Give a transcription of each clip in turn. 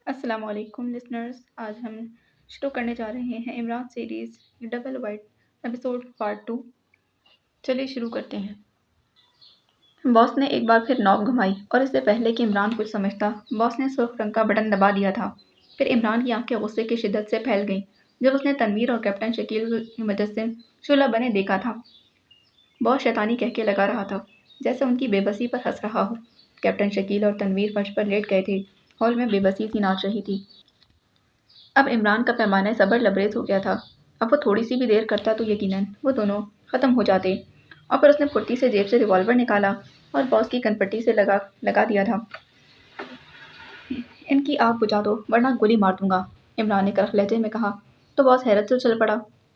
السلام علیکم لسنرز، آج ہم شروع کرنے جا رہے ہیں Imran series double white episode part 2۔ چلیے شروع کرتے ہیں۔ باس نے ایک بار پھر نوب گھمائی اور اس سے پہلے کہ عمران کچھ سمجھتا، باس نے سرخ رنگ کا بٹن دبا دیا تھا۔ پھر عمران کی آنکھیں غصے کی شدت سے پھیل گئیں جب اس نے تنویر اور کیپٹن شکیل کی مجسم شعلہ بنے دیکھا تھا۔ باس شیطانی کہہ کے لگا رہا تھا، جیسے ان کی بے بسی پر ہنس رہا ہو۔ کیپٹن شکیل اور تنویر فرش پر لیٹ گئے تھے، ہال میں بے بسی سی ناچ رہی تھی۔ اب عمران کا پیمانہ صبر لبریز ہو گیا تھا۔ اب وہ تھوڑی سی بھی دیر کرتا تو یقیناً وہ دونوں ختم ہو جاتے، اور پھر اس نے پھرتی سے جیب سے ریوالور نکالا اور باس کی کنپٹی سے لگا دیا تھا۔ ان کی آگ بجھا دو ورنہ گولی مار دوں گا، عمران نے کرخ لہجے میں کہا تو باس حیرت سے چل پڑا۔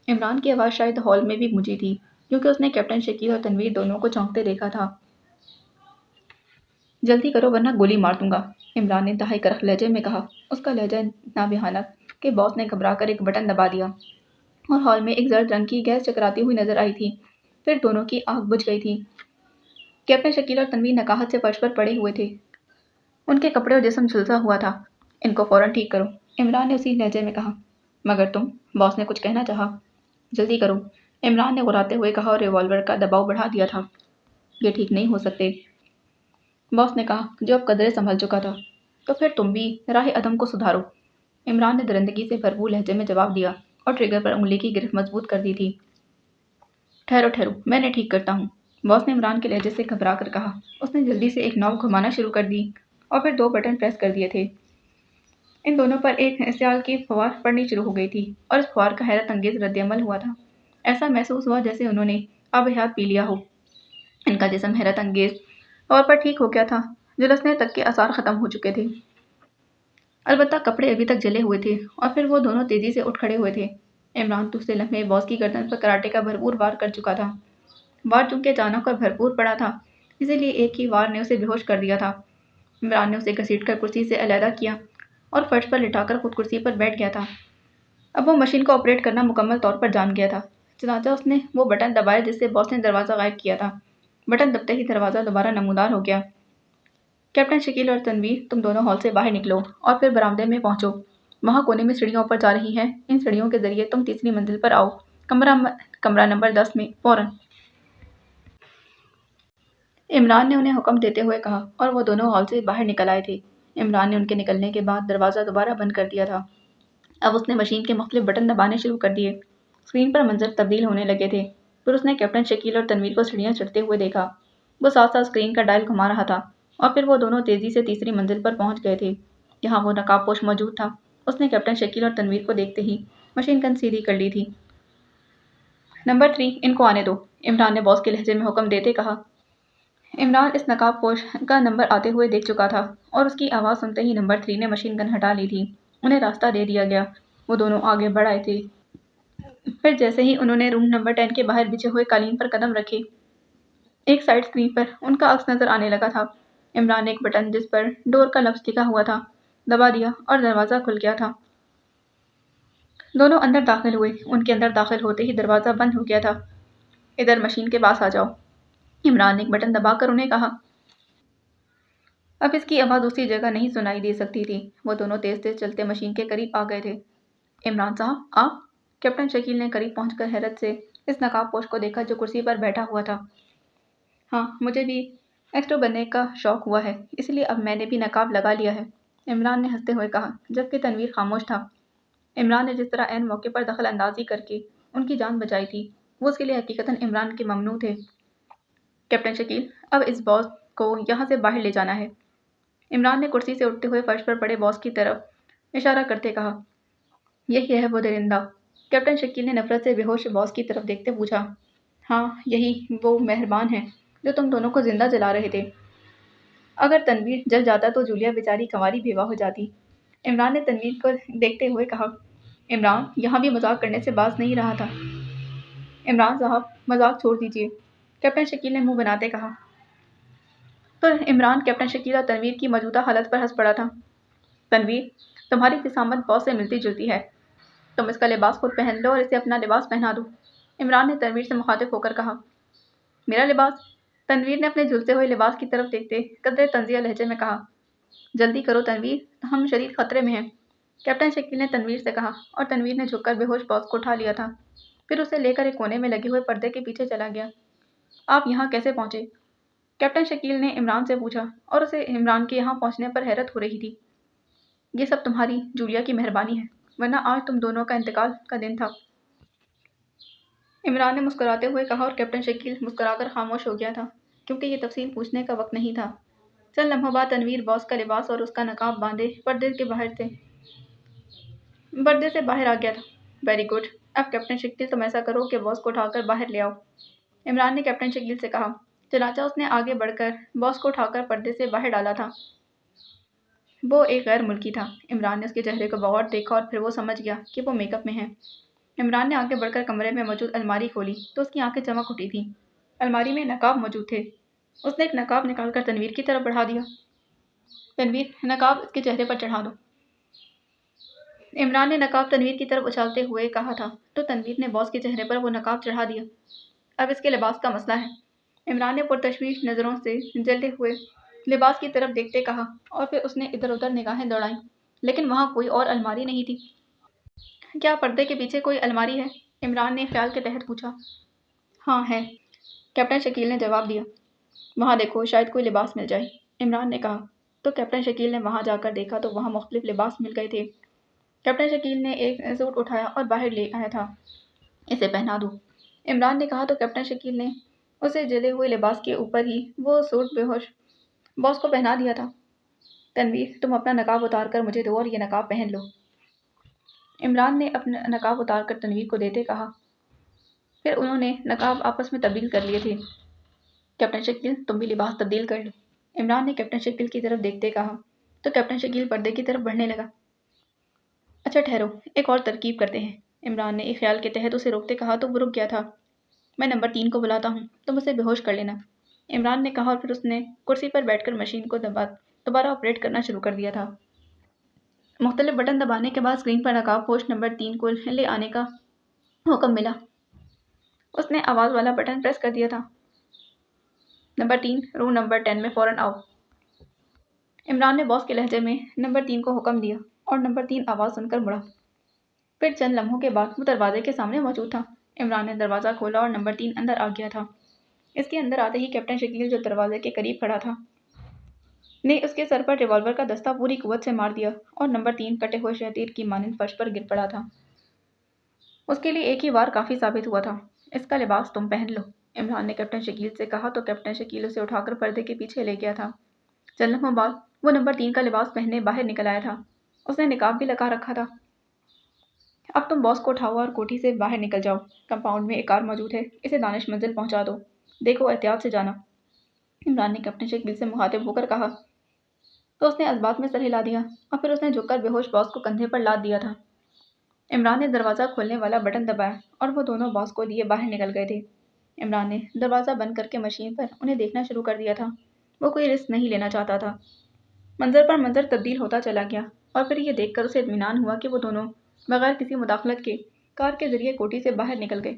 عمران کی آواز شاید ہال میں بھی گونجی تھی کیونکہ اس نے کیپٹن شکیل اور تنویر دونوں کو چونکتے دیکھا تھا۔ جلدی کرو ورنہ گولی مار دوں گا، عمران نے انتہائی کرخ لہجے میں کہا۔ اس کا لہجہ اتنا بھیانک کہ باس نے گھبرا کر ایک بٹن دبا دیا اور ہال میں ایک زرد رنگ کی گیس چکراتی ہوئی نظر آئی تھی۔ پھر دونوں کی آنکھ بجھ گئی تھی۔ کیپٹن شکیل اور تنویر نکاہت سے فرش پر پڑے ہوئے تھے۔ ان کے کپڑے اور جسم جھلسا ہوا تھا۔ ان کو فوراً ٹھیک کرو، عمران نے اسی لہجے میں کہا۔ مگر تم، باس نے کچھ کہنا چاہا۔ جلدی کرو، عمران نے غراتے ہوئے کہا اور ریوالور کا دباؤ بڑھا دیا تھا۔ یہ ٹھیک نہیں ہو سکتے، باس نے کہا جو اب قدرے سنبھل چکا تھا۔ تو پھر تم بھی راہ عدم کو سدھارو، عمران نے درندگی سے بھرپور لہجے میں جواب دیا اور ٹریگر پر انگلی کی گرفت مضبوط کر دی تھی۔ ٹھہرو، میں نے ٹھیک کرتا ہوں، باس نے عمران کے لہجے سے گھبرا کر کہا۔ اس نے جلدی سے ایک نوب گھمانا شروع کر دی اور پھر 2 بٹن پریس کر دیے تھے۔ ان دونوں پر ایک سیال کی فوار پڑنی شروع ہو گئی تھی اور اس فوار کا حیرت انگیز رد عمل ہوا تھا۔ ایسا محسوس ہوا جیسے انہوں نے آب حیات پی لیا ہو۔ ان کا جسم حیرت انگیز طور پر ٹھیک ہو گیا تھا، جلسنے تک کے آثار ختم ہو چکے تھے۔ البتہ کپڑے ابھی تک جلے ہوئے تھے اور پھر وہ دونوں تیزی سے اٹھ کھڑے ہوئے تھے۔ عمران دوسرے لمحے باس کی گردن پر کراٹے کا بھرپور وار کر چکا تھا۔ وار چونکہ اچانک اور بھرپور پڑا تھا، اسی لیے ایک ہی وار نے اسے بے ہوش کر دیا تھا۔ عمران نے اسے گھسیٹ کر کرسی سے علیحدہ کیا اور فرش پر لٹا کر خود کرسی پر بیٹھ گیا تھا۔ اب وہ مشین کو آپریٹ کرنا مکمل طور پر جان گیا تھا۔ چنانچہ اس نے وہ بٹن دبایا جس سے باس نے دروازہ غائب کیا تھا۔ بٹن دبتے ہی دروازہ دوبارہ نمودار ہو گیا۔ کیپٹن شکیل اور تنویر، تم دونوں ہال سے باہر نکلو اور پھر برآمدے میں پہنچو۔ وہاں کونے میں سیڑھیاں اوپر جا رہی ہیں، ان سیڑھیوں کے ذریعے تم تیسری منزل پر آؤ، کمرہ نمبر 10 میں فوراً، عمران نے انہیں حکم دیتے ہوئے کہا اور وہ دونوں ہال سے باہر نکل آئے تھے۔ عمران نے ان کے نکلنے کے بعد دروازہ دوبارہ بند کر دیا تھا۔ اب اس نے مشین کے مختلف بٹن دبانے شروع کر دیے۔ اسکرین پر منظر تبدیل ہونے لگے تھے۔ پھر اس نے کیپٹن شکیل اور تنویر کو سیڑھیاں چڑھتے ہوئے دیکھا۔ وہ ساتھ ساتھ اسکرین کا ڈائل گھما رہا تھا اور پھر وہ دونوں تیزی سے تیسری منزل پر پہنچ گئے تھے، جہاں وہ نقاب پوش موجود تھا۔ اس نے کیپٹن شکیل اور تنویر کو دیکھتے ہی مشین گن سیدھی کر لی تھی۔ نمبر 3، ان کو آنے دو، عمران نے باس کے لہجے میں حکم دیتے کہا۔ عمران اس نقاب پوش کا نمبر آتے ہوئے دیکھ چکا تھا اور اس کی آواز سنتے ہی نمبر 3 نے مشین گن ہٹا لی تھی۔ انہیں راستہ دے دیا گیا۔ وہ دونوں آگے بڑھ آئے تھے۔ پھر جیسے ہی انہوں نے روم نمبر 10 کے باہر بچھے ہوئے قالین پر قدم رکھے، ایک سائڈ اسکرین پر ان کا عکس نظر آنے لگا تھا۔ عمران نے ایک بٹن جس پر ڈور کا لفظ لکھا ہوا تھا دبا دیا اور دروازہ کھل گیا تھا۔ دونوں اندر داخل ہوئے۔ ان کے اندر داخل ہوتے ہی دروازہ بند ہو گیا تھا۔ ادھر مشین کے پاس آ جاؤ، عمران نے ایک بٹن دبا کر انہیں کہا۔ اب اس کی آواز دوسری جگہ نہیں سنائی دے سکتی تھی۔ وہ دونوں تیز تیز چلتے مشین کے قریب آ گئے تھے۔ عمران صاحب، آپ؟ کیپٹن شکیل نے قریب پہنچ کر حیرت سے اس نقاب پوش کو دیکھا جو کرسی پر بیٹھا ہوا تھا۔ ہاں، مجھے بھی ایکسٹرا بننے کا شوق ہوا ہے، اس لیے اب میں نے بھی نقاب لگا لیا ہے، عمران نے ہنستے ہوئے کہا، جبکہ تنویر خاموش تھا۔ عمران نے جس طرح عین موقع پر دخل اندازی کر کے ان کی جان بچائی تھی، وہ اس کے لیے حقیقتاً عمران کے ممنوع تھے۔ کیپٹن شکیل، اب اس باس کو یہاں سے باہر لے جانا ہے، عمران نے کرسی سے اٹھتے ہوئے فرش پر پڑے باس کی طرف اشارہ کرتے کہا۔ یہی ہے وہ درندہ، کیپٹن شکیل نے نفرت سے بے ہوش باس کی طرف دیکھتے پوچھا۔ ہاں، یہی وہ مہربان ہے جو تم دونوں کو زندہ جلا رہے تھے۔ اگر تنویر جل جاتا تو جولیا بیچاری کنواری بیوہ ہو جاتی، عمران نے تنویر کو دیکھتے ہوئے کہا۔ عمران یہاں بھی مذاق کرنے سے باز نہیں رہا تھا۔ عمران صاحب، مذاق چھوڑ دیجیے، کیپٹن شکیل نے منہ بناتے کہا۔ تو عمران کیپٹن شکیل اور تنویر کی موجودہ حالت پر ہنس پڑا تھا۔ تنویر، تمہاری جسامت باس سے ملتی جلتی ہے، تم اس کا لباس خود پہن لو اور اسے اپنا لباس پہنا دو، عمران نے تنویر سے مخاطب ہو کر کہا۔ میرا لباس؟ تنویر نے اپنے جھلسے ہوئے لباس کی طرف دیکھتے قدرے طنزیہ لہجے میں کہا۔ جلدی کرو تنویر، ہم شدید خطرے میں ہیں، کیپٹن شکیل نے تنویر سے کہا، اور تنویر نے جھک کر بے ہوش باس کو اٹھا لیا تھا، پھر اسے لے کر ایک کونے میں لگے ہوئے پردے کے پیچھے چلا گیا۔ آپ یہاں کیسے پہنچے؟ کیپٹن شکیل نے عمران سے پوچھا، اور اسے عمران کے یہاں پہنچنے پر حیرت ہو رہی تھی۔ یہ سب تمہاری جولیا کی مہربانی ہے، ورنہ آج تم دونوں کا انتقال کا دن تھا، عمران نے مسکراتے ہوئے کہا، اور کیپٹن شکیل مسکرا کر خاموش ہو گیا تھا، کیونکہ یہ تفصیل پوچھنے کا وقت نہیں تھا۔ چند لمحوں بعد تنویر باس کا لباس اور اس کا نقاب باندھے پردے سے باہر آ گیا تھا۔ ویری گڈ، اب کیپٹن شکیل تم ایسا کرو کہ باس کو اٹھا کر باہر لے آؤ، عمران نے کیپٹن شکیل سے کہا۔ چنانچہ اس نے آگے بڑھ کر باس کو اٹھا کر پردے سے باہر ڈالا تھا۔ وہ ایک غیر ملکی تھا۔ عمران نے اس کے چہرے کو بغور دیکھا اور پھر وہ سمجھ گیا کہ وہ میک اپ میں ہے۔ عمران نے آگے بڑھ کر کمرے میں موجود الماری کھولی تو اس کی آنکھیں چمک اٹھی تھیں۔ الماری میں نقاب موجود تھے۔ اس نے ایک نقاب نکال کر تنویر کی طرف بڑھا دیا۔ تنویر، نقاب اس کے چہرے پر چڑھا دو، عمران نے نقاب تنویر کی طرف اچھالتے ہوئے کہا تھا، تو تنویر نے باس کے چہرے پر وہ نقاب چڑھا دیا۔ اب اس کے لباس کا مسئلہ ہے، عمران نے پرتشویش نظروں سے جلتے ہوئے لباس کی طرف دیکھتے کہا، اور پھر اس نے ادھر ادھر نگاہیں دوڑائیں، لیکن وہاں کوئی اور الماری نہیں تھی۔ کیا پردے کے پیچھے کوئی الماری ہے؟ عمران نے خیال کے تحت پوچھا۔ ہاں ہے، کیپٹن شکیل نے جواب دیا۔ وہاں دیکھو، شاید کوئی لباس مل جائے، عمران نے کہا۔ تو کیپٹن شکیل نے وہاں جا کر دیکھا تو وہاں مختلف لباس مل گئے تھے۔ کیپٹن شکیل نے ایک سوٹ اٹھایا اور باہر لے آیا تھا۔ اسے پہنا دو، عمران نے کہا، تو کیپٹن شکیل نے اسے جلے ہوئے لباس کے اوپر ہی وہ سوٹ بے ہوش باس کو پہنا دیا تھا۔ تنویر، تم اپنا نقاب اتار کر مجھے دو اور یہ نقاب پہن لو، عمران نے اپنا نقاب اتار کر تنویر کو دیتے کہا۔ پھر انہوں نے نقاب آپس میں تبدیل کر لیے تھے۔ کیپٹن شکیل، تم بھی لباس تبدیل کر لو، عمران نے کیپٹن شکیل کی طرف دیکھتے کہا، تو کیپٹن شکیل پردے کی طرف بڑھنے لگا۔ اچھا ٹھہرو، ایک اور ترکیب کرتے ہیں، عمران نے ایک خیال کے تحت اسے روکتے کہا، تو وہ رک گیا تھا۔ میں نمبر 3 کو بلاتا ہوں، تم اسے بے ہوش کر لینا، عمران نے کہا، اور پھر اس نے کرسی پر بیٹھ کر مشین کو دوبارہ آپریٹ کرنا شروع کر دیا تھا۔ مختلف بٹن دبانے کے بعد اسکرین پر نقاب پوش نمبر 3 کو لے آنے کا حکم ملا۔ اس نے آواز والا بٹن پریس کر دیا تھا۔ نمبر 3، روم نمبر 10 میں فوراً آؤ، عمران نے باس کے لہجے میں نمبر 3 کو حکم دیا، اور نمبر 3 آواز سن کر مڑا۔ پھر چند لمحوں کے بعد وہ دروازے کے سامنے موجود تھا۔ عمران نے دروازہ کھولا اور نمبر 3 اندر آ گیا تھا۔ اس کے اندر آتے ہی کیپٹن شکیل، جو دروازے کے قریب کھڑا تھا، نے اس کے سر پر ریوالور کا دستہ پوری قوت سے مار دیا، اور نمبر 3 کٹے ہوئے شہتیر کی مانند فرش پر گر پڑا تھا۔ اس کے لیے ایک ہی وار کافی ثابت ہوا تھا۔ اس کا لباس تم پہن لو، عمران نے کیپٹن شکیل سے کہا، تو کیپٹن شکیل اسے اٹھا کر پردے کے پیچھے لے گیا تھا۔ چند لمحوں بعد وہ نمبر 3 کا لباس پہنے باہر نکل آیا تھا۔ اس نے نقاب بھی لگا رکھا تھا۔ اب تم باس کو اٹھاؤ اور کوٹھی سے باہر نکل جاؤ، کمپاؤنڈ میں ایک کار موجود ہے، اسے دانش منزل پہنچا دو، دیکھو احتیاط سے جانا، عمران نے کیپٹن شکیل سے مخاطب ہو کر کہا۔ تو اس نے اسباب میں سر ہلا دیا، اور پھر اس نے جھک کر بے ہوش باس کو کندھے پر لاد دیا تھا۔ عمران نے دروازہ کھولنے والا بٹن دبایا، اور وہ دونوں باس کو لیے باہر نکل گئے تھے۔ عمران نے دروازہ بند کر کے مشین پر انہیں دیکھنا شروع کر دیا تھا۔ وہ کوئی رسک نہیں لینا چاہتا تھا۔ منظر پر منظر تبدیل ہوتا چلا گیا، اور پھر یہ دیکھ کر اسے اطمینان ہوا کہ وہ دونوں بغیر کسی مداخلت کے کار کے ذریعے کوٹھی سے باہر نکل گئے۔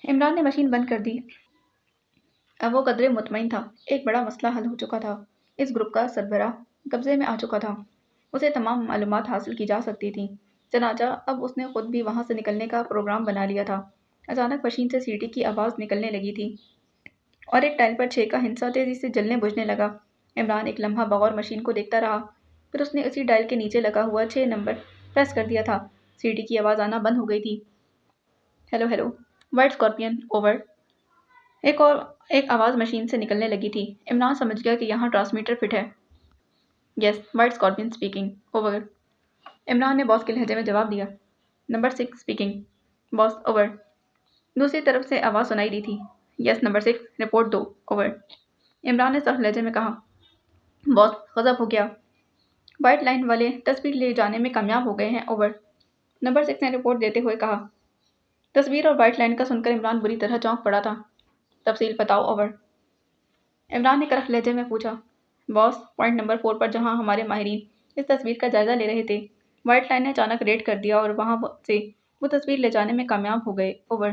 عمران نے مشین بند کر دی۔ اب وہ قدرے مطمئن تھا، ایک بڑا مسئلہ حل ہو چکا تھا۔ اس گروپ کا سربراہ قبضے میں آ چکا تھا، اسے تمام معلومات حاصل کی جا سکتی تھیں۔ چنانچہ اب اس نے خود بھی وہاں سے نکلنے کا پروگرام بنا لیا تھا۔ اچانک مشین سے سیٹی کی آواز نکلنے لگی تھی، اور ایک ٹائل پر 6 کا ہندسہ تیزی سے جلنے بجھنے لگا۔ عمران ایک لمحہ بغور مشین کو دیکھتا رہا، پھر اس نے اسی ڈائل کے نیچے لگا ہوا 6 نمبر پریس کر دیا تھا۔ سیٹی کی آواز آنا بند ہو گئی تھی۔ Hello hello, white scorpion, over, ایک آواز مشین سے نکلنے لگی تھی۔ عمران سمجھ گیا کہ یہاں ٹرانسمیٹر فٹ ہے۔ Yes, white scorpion speaking, over, Imran نے باس کے لہجے میں جواب دیا۔ نمبر 6 اسپیکنگ، باس، اوور، دوسری طرف سے آواز سنائی دی تھی۔ یس نمبر 6، رپورٹ دو، اوور، عمران نے سخت لہجے میں کہا۔ باس، غضب ہو گیا، وائٹ لائن والے تصویر لے جانے میں کامیاب ہو گئے ہیں، اوور، نمبر 6 نے رپورٹ دیتے ہوئے کہا۔ تصویر اور وائٹ لائن کا سن کر عمران بری طرح چونک پڑا تھا۔ تفصیل بتاؤ، اوور، عمران نے کرخ لہجے میں پوچھا۔ باس، پوائنٹ نمبر 4 پر جہاں ہمارے ماہرین اس تصویر کا جائزہ لے رہے تھے، وائٹ لائن نے اچانک ریڈ کر دیا اور وہاں سے وہ تصویر لے جانے میں کامیاب ہو گئے، اوور،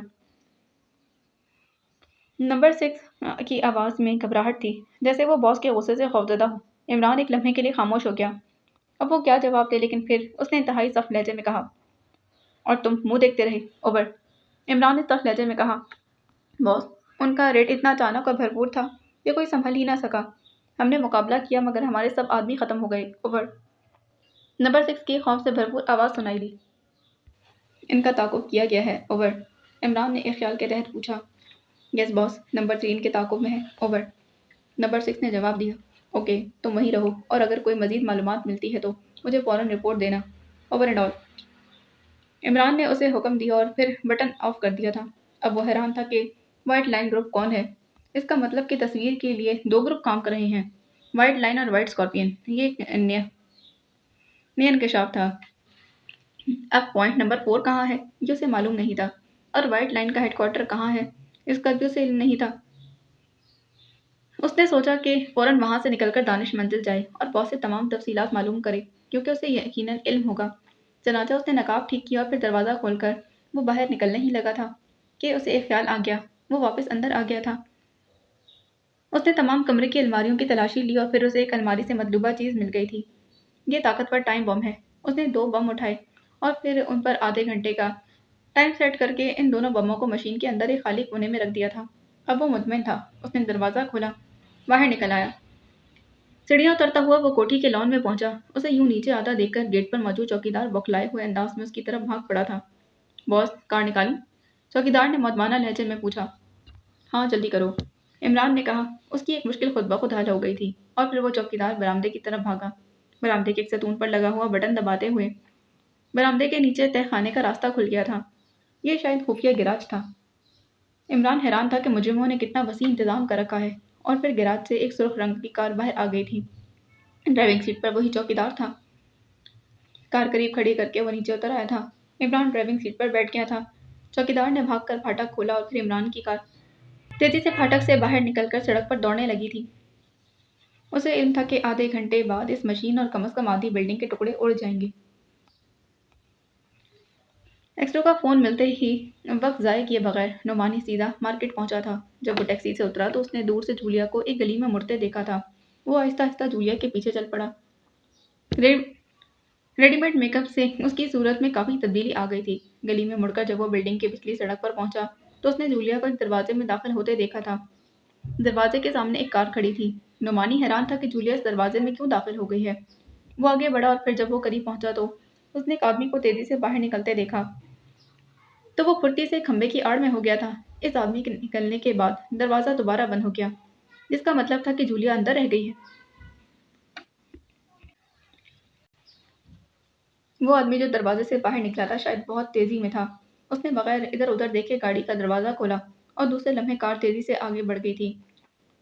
نمبر 6 کی آواز میں گھبراہٹ تھی، جیسے وہ باس کے غصے سے خوفزدہ ہو۔ عمران ایک لمحے کے لیے خاموش ہو گیا۔ اب وہ کیا جواب دے، لیکن پھر اس نے انتہائی سخت لہجے میں کہا، اور تم منہ دیکھتے رہے، اوور۔ عمران نے سخت لہجے میں کہا، باس، ان کا ریٹ اتنا اچانک اور بھرپور تھا کہ کوئی سنبھل ہی نہ سکا۔ ہم نے مقابلہ کیا مگر ہمارے سب آدمی ختم ہو گئے، اوور۔ نمبر 6 کی خوف سے بھرپور آواز سنائی دی۔ ان کا تعاقب کیا گیا ہے، اوور۔ عمران نے ایک خیال کے تحت پوچھا۔ یس باس، نمبر 3 ان کے تعاقب میں ہے، اوور۔ نمبر 6 نے جواب دیا۔ اوکے، تم وہیں رہو اور اگر کوئی مزید معلومات ملتی ہے تو مجھے فوراً رپورٹ دینا، اوور اینڈ آل۔ عمران نے اسے حکم دیا اور پھر بٹن آف کر دیا تھا۔ اب وہ حیران تھا کہ وائٹ لائن گروپ کون ہے۔ اس کا مطلب کہ تصویر کے لیے 2 گروپ کام کر رہے ہیں، وائٹ لائن اور وائٹ اسکارپین۔ یہ ایک نیا انکشاف تھا۔ اب پوائنٹ نمبر 4 کہاں ہے، یہ اسے معلوم نہیں تھا، اور وائٹ لائن کا ہیڈ کوارٹر کہاں ہے، اس کا بھی اسے علم نہیں تھا۔ اس نے سوچا کہ فوراً وہاں سے نکل کر دانش منزل جائے اور باس سے تمام تفصیلات معلوم کرے، کیونکہ اسے یقیناً علم ہوگا۔ چنانچہ اس نے نقاب ٹھیک کیا اور پھر دروازہ کھول کر وہ باہر نکلنے ہی لگا تھا کہ اسے ایک خیال آ گیا۔ وہ واپس اندر آ گیا تھا۔ اس نے تمام کمرے کی الماریوں کی تلاشی لی اور پھر اسے ایک الماری سے مطلوبہ چیز مل گئی تھی۔ یہ طاقتور ٹائم بم ہے۔ اس نے 2 بم اٹھائے اور پھر ان پر آدھے گھنٹے کا ٹائم سیٹ کر کے ان دونوں بموں کو مشین کے اندر ایک خالی کونے میں رکھ دیا تھا۔ اب وہ مطمئن تھا۔ اس نے دروازہ کھولا، باہر نکل آیا۔ سیڑھیاں اترتا ہوا وہ کوٹھی کے لان میں پہنچا۔ اسے یوں نیچے آتا دیکھ کر گیٹ پر موجود چوکیدار بوکھلائے ہوئے انداز میں اس کی طرف بھاگ پڑا تھا۔ باس، کار نکالوں؟ چوکیدار نے مودبانہ لہجے میں پوچھا۔ ہاں، جلدی کرو، عمران نے کہا۔ اس کی ایک مشکل خود بخود حل ہو گئی تھی اور پھر وہ چوکیدار برآمدے کی طرف بھاگا، برآمدے کے ایک ستون پر لگا ہوا بٹن دباتے ہوئے۔ برآمدے کے نیچے تہہ خانے کا راستہ کھل گیا تھا۔ یہ شاید خفیہ گراج تھا۔ عمران حیران تھا کہ مجرموں نے کتنا وسیع انتظام کر رکھا ہے، اور پھر گراج سے ایک سرخ رنگ کی کار باہر آ گئی تھی۔ ڈرائیونگ سیٹ پر وہی چوکیدار تھا۔ کار قریب کھڑی کر کے وہ نیچے اتر آیا تھا۔ عمران ڈرائیونگ سیٹ پر بیٹھ گیا تھا۔ چوکیدار نے بھاگ کر پھاٹک کھولا اور پھر عمران کی کار تیزی سے پھاٹک سے باہر نکل کر سڑک پر دوڑنے لگی تھی۔ اسے علم تھا کہ آدھے گھنٹے بعد اس مشین اور کم از کم آدھی بلڈنگ کے ٹکڑے اڑ جائیں گے۔ ایکسٹرو کا فون ملتے ہی وقت ضائع کیے بغیر نعمانی سیدھا مارکیٹ پہنچا تھا۔ جب وہ ٹیکسی سے اترا تو اس نے دور سے جولیا کو ایک گلی میں مڑتے دیکھا تھا۔ وہ آہستہ آہستہ جولیا کے پیچھے چل پڑا۔ ریڈی میڈ میک اپ سے اس کی صورت میں کافی تبدیلی آ گئی تھی۔ گلی میں مڑ کر جب وہ بلڈنگ کی پچھلی سڑک پر پہنچا تو اس نے جولیا کو ایک دروازے میں داخل ہوتے دیکھا تھا۔ دروازے کے سامنے ایک کار کھڑی تھی۔ نعمانی حیران تھا کہ جولیا اس دروازے میں کیوں داخل ہو گئی ہے۔ وہ آگے بڑھا اور پھر جب وہ قریب پہنچا تو اس نے ایک آدمی کو تیزی سے باہر نکلتے دیکھا تو وہ پھرتی سے کھمبے کی آڑ میں ہو گیا تھا۔ اس آدمی کے نکلنے کے بعد دروازہ دوبارہ بند ہو گیا، جس کا مطلب تھا کہ جولیا اندر رہ گئی ہے۔ وہ آدمی جو دروازے سے باہر نکلا تھا شاید بہت تیزی میں تھا۔ اس نے بغیر ادھر ادھر دیکھے گاڑی کا دروازہ کھولا اور دوسرے لمحے کار تیزی سے آگے بڑھ گئی تھی۔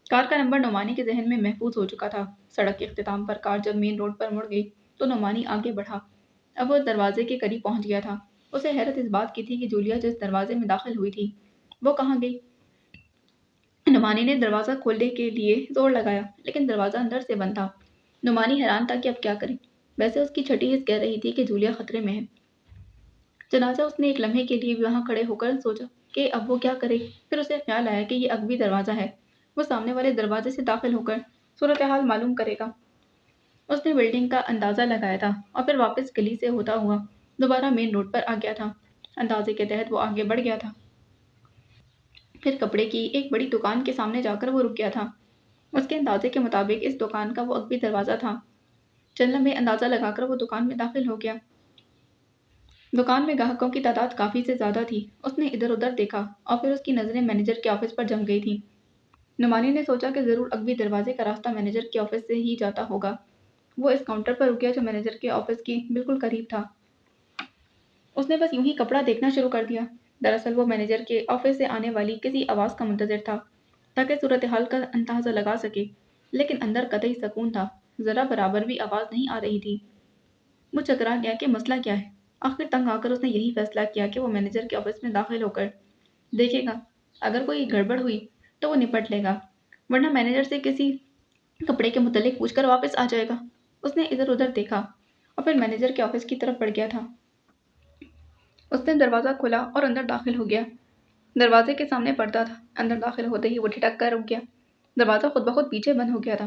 کار کا نمبر نعمانی کے ذہن میں محفوظ ہو چکا تھا۔ سڑک کے اختتام پر کار جب مین روڈ پر مڑ گئی تو نعمانی آگے بڑھا۔ اب وہ اس دروازے کے قریب پہنچ گیا تھا۔ اسے حیرت اس بات کی تھی کہ جولیا جس دروازے میں داخل ہوئی تھی وہ کہاں گئی۔ نعمانی نے دروازہ کھولنے کے لیے زور لگایا لیکن دروازہ اندر سے بند تھا۔ نعمانی حیران تھا کہ اب کیا کرے۔ ویسے اس کی چھٹی حس کہہ رہی تھی کہ جولیا خطرے میں ہے۔ چنانچہ اس نے ایک لمحے کے لیے وہاں کھڑے ہو کر سوچا کہ اب وہ کیا کرے۔ پھر اسے خیال آیا کہ یہ عقبی دروازہ ہے، وہ سامنے والے دروازے سے داخل ہو کر صورتحال معلوم کرے گا۔ اس نے بلڈنگ کا اندازہ لگایا تھا اور پھر واپس گلی سے ہوتا ہوا دوبارہ مین روڈ پر آ گیا تھا۔ اندازے کے تحت وہ آگے بڑھ گیا تھا۔ پھر کپڑے کی ایک بڑی دکان کے سامنے جا کر وہ رک گیا تھا۔ اس کے اندازے کے مطابق اس دکان کا وہ عقبی دروازہ تھا۔ چند لمحے اندازہ لگا کر وہ دکان میں داخل ہو گیا۔ دکان میں گاہکوں کی تعداد کافی سے زیادہ تھی۔ اس نے ادھر ادھر دیکھا اور پھر اس کی نظریں مینیجر کے آفس پر جم گئی تھیں۔ نعمانی نے سوچا کہ ضرور عقبی دروازے کا راستہ مینیجر کے آفس سے ہی جاتا ہوگا۔ وہ اس کاؤنٹر پر رک گیا جو مینیجر کے آفس کی بالکل قریب تھا۔ اس نے بس یوں ہی کپڑا دیکھنا شروع کر دیا۔ دراصل وہ مینیجر کے آفس سے آنے والی کسی آواز کا منتظر تھا تاکہ صورتحال کا اندازہ لگا سکے، لیکن اندر قطعی سکون تھا۔ ذرا برابر بھی آواز نہیں آ رہی تھی۔ وہ چکرا گیا کہ مسئلہ کیا ہے۔ آخر تنگ آ کر اس نے یہی فیصلہ کیا کہ وہ مینیجر کے آفس میں داخل ہو کر دیکھے گا۔ اگر کوئی گڑبڑ ہوئی تو وہ نپٹ لے گا، ورنہ مینیجر سے کسی کپڑے کے متعلق پوچھ کر واپس آ جائے گا۔ اس نے ادھر ادھر دیکھا اور پھر مینیجر کے آفس کی طرف بڑھ گیا تھا۔ اس نے دروازہ کھولا اور اندر داخل ہو گیا۔ دروازے کے سامنے پردہ تھا۔ اندر داخل ہوتے ہی وہ ٹھٹک کر رک گیا۔ دروازہ خود بخود پیچھے بند ہو گیا تھا۔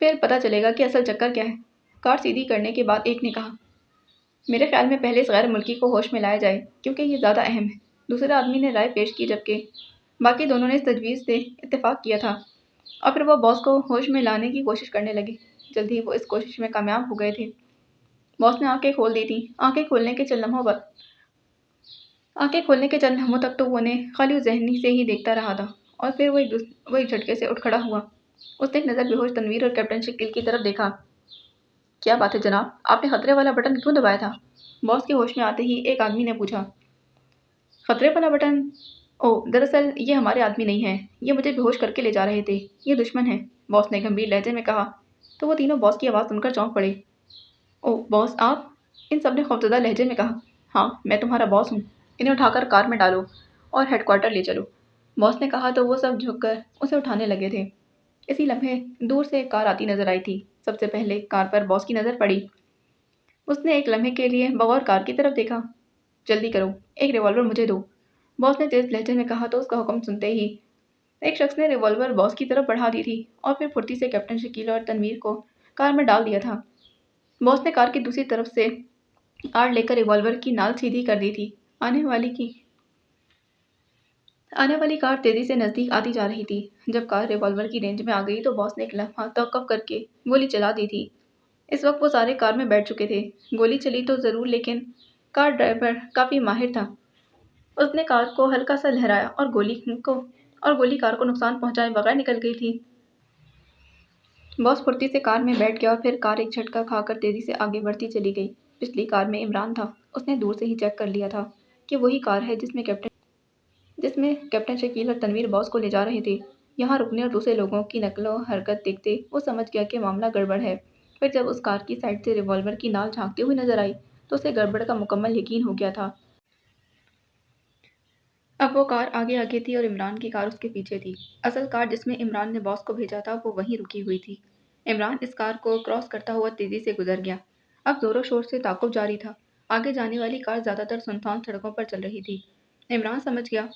پھر پتہ چلے گا کہ اصل چکر کیا ہے۔ کار سیدھی کرنے کے بعد ایک نے کہا، میرے خیال میں پہلے اس غیر ملکی کو ہوش میں لایا جائے کیونکہ یہ زیادہ اہم ہے۔ دوسرے آدمی نے رائے پیش کی جبکہ باقی دونوں نے اس تجویز سے اتفاق کیا تھا اور پھر وہ باس کو ہوش میں لانے کی کوشش کرنے لگے۔ جلد ہی وہ اس کوشش میں کامیاب ہو گئے تھے۔ باس نے آنکھیں کھول دی تھیں۔ آنکھیں کھولنے کے چند لمحوں تک تو وہ انہیں خالی ذہنی سے ہی دیکھتا رہا تھا اور پھر وہ ایک جھٹکے سے اٹھ کھڑا ہوا۔ اس نے ایک نظر بے ہوش تنویر اور کیپٹن شکیل کی طرف دیکھا۔ کیا بات ہے جناب، آپ نے خطرے والا بٹن کیوں دبایا تھا؟ باس کے ہوش میں آتے ہی ایک آدمی نے پوچھا۔ خطرے والا بٹن؟ دراصل یہ ہمارے آدمی نہیں ہیں، یہ مجھے بے ہوش کر کے لے جا رہے تھے، یہ دشمن ہیں، باس نے گمبھیر لہجے میں کہا۔ تو وہ تینوں باس کی آواز سن کر چونک پڑے۔ باس آپ؟ ان سب نے خوفزدہ لہجے میں کہا۔ ہاں، میں تمہارا باس ہوں، انہیں اٹھا کر کار میں ڈالو اور ہیڈ کوارٹر لے چلو، باس نے کہا تو وہ سب جھک کر اسے اٹھانے لگے تھے۔ اسی لمحے دور سے ایک کار آتی نظر آئی تھی۔ سب سے پہلے کار پر باس کی نظر پڑی۔ اس نے ایک لمحے کے لیے بغور کار کی طرف دیکھا۔ جلدی کرو، ایک ریوالور مجھے دو، باس نے تیز لہجے میں کہا تو اس کا حکم سنتے ہی ایک شخص نے ریوالور باس کی طرف بڑھا دی تھی اور پھر پھرتی سے کیپٹن شکیل اور تنویر کو کار میں ڈال دیا تھا۔ باس نے کار کی دوسری طرف سے آڑ لے کر ریوالور کی نال سیدھی کر دی تھی۔ آنے والی کار تیزی سے نزدیک آتی جا رہی تھی۔ جب کار ریوالور کی رینج میں آ گئی تو باس نے ایک لمحہ توقف کر کے گولی چلا دی تھی۔ اس وقت وہ سارے کار میں بیٹھ چکے تھے۔ گولی چلی تو ضرور لیکن کار ڈرائیور کافی ماہر تھا۔ اس نے کار کو ہلکا سا لہرایا اور گولی کار کو نقصان پہنچائے بغیر نکل گئی تھی۔ باس پھرتی سے کار میں بیٹھ گیا اور پھر کار ایک جھٹکا کھا کر تیزی سے آگے بڑھتی چلی گئی۔ پچھلی کار میں عمران تھا۔ اس نے دور سے ہی چیک کر لیا تھا کہ وہی کار ہے جس میں کیپٹن شکیل اور تنویر باس کو لے جا رہے تھے۔ یہاں رکنے اور دوسرے لوگوں کی نقل و حرکت دیکھتے وہ سمجھ گیا کہ معاملہ گڑبڑ ہے۔ پھر جب اس کار کی سائڈ سے ریوالور کی نال جھانکتی ہوئی نظر آئی تو اسے گڑبڑ کا مکمل یقین ہو گیا تھا۔ اب وہ کار آگے تھی اور عمران کی کار اس کے پیچھے تھی۔ اصل کار جس میں عمران نے باس کو بھیجا تھا وہ وہیں رکی ہوئی تھی۔ عمران اس کار کو کراس کرتا ہوا تیزی سے گزر گیا۔ اب زور و شور سے تعاقب جاری تھا۔ آگے جانے والی کار زیادہ تر سنسان سڑکوں پر چل رہی تھی۔ عمران سمجھ گیا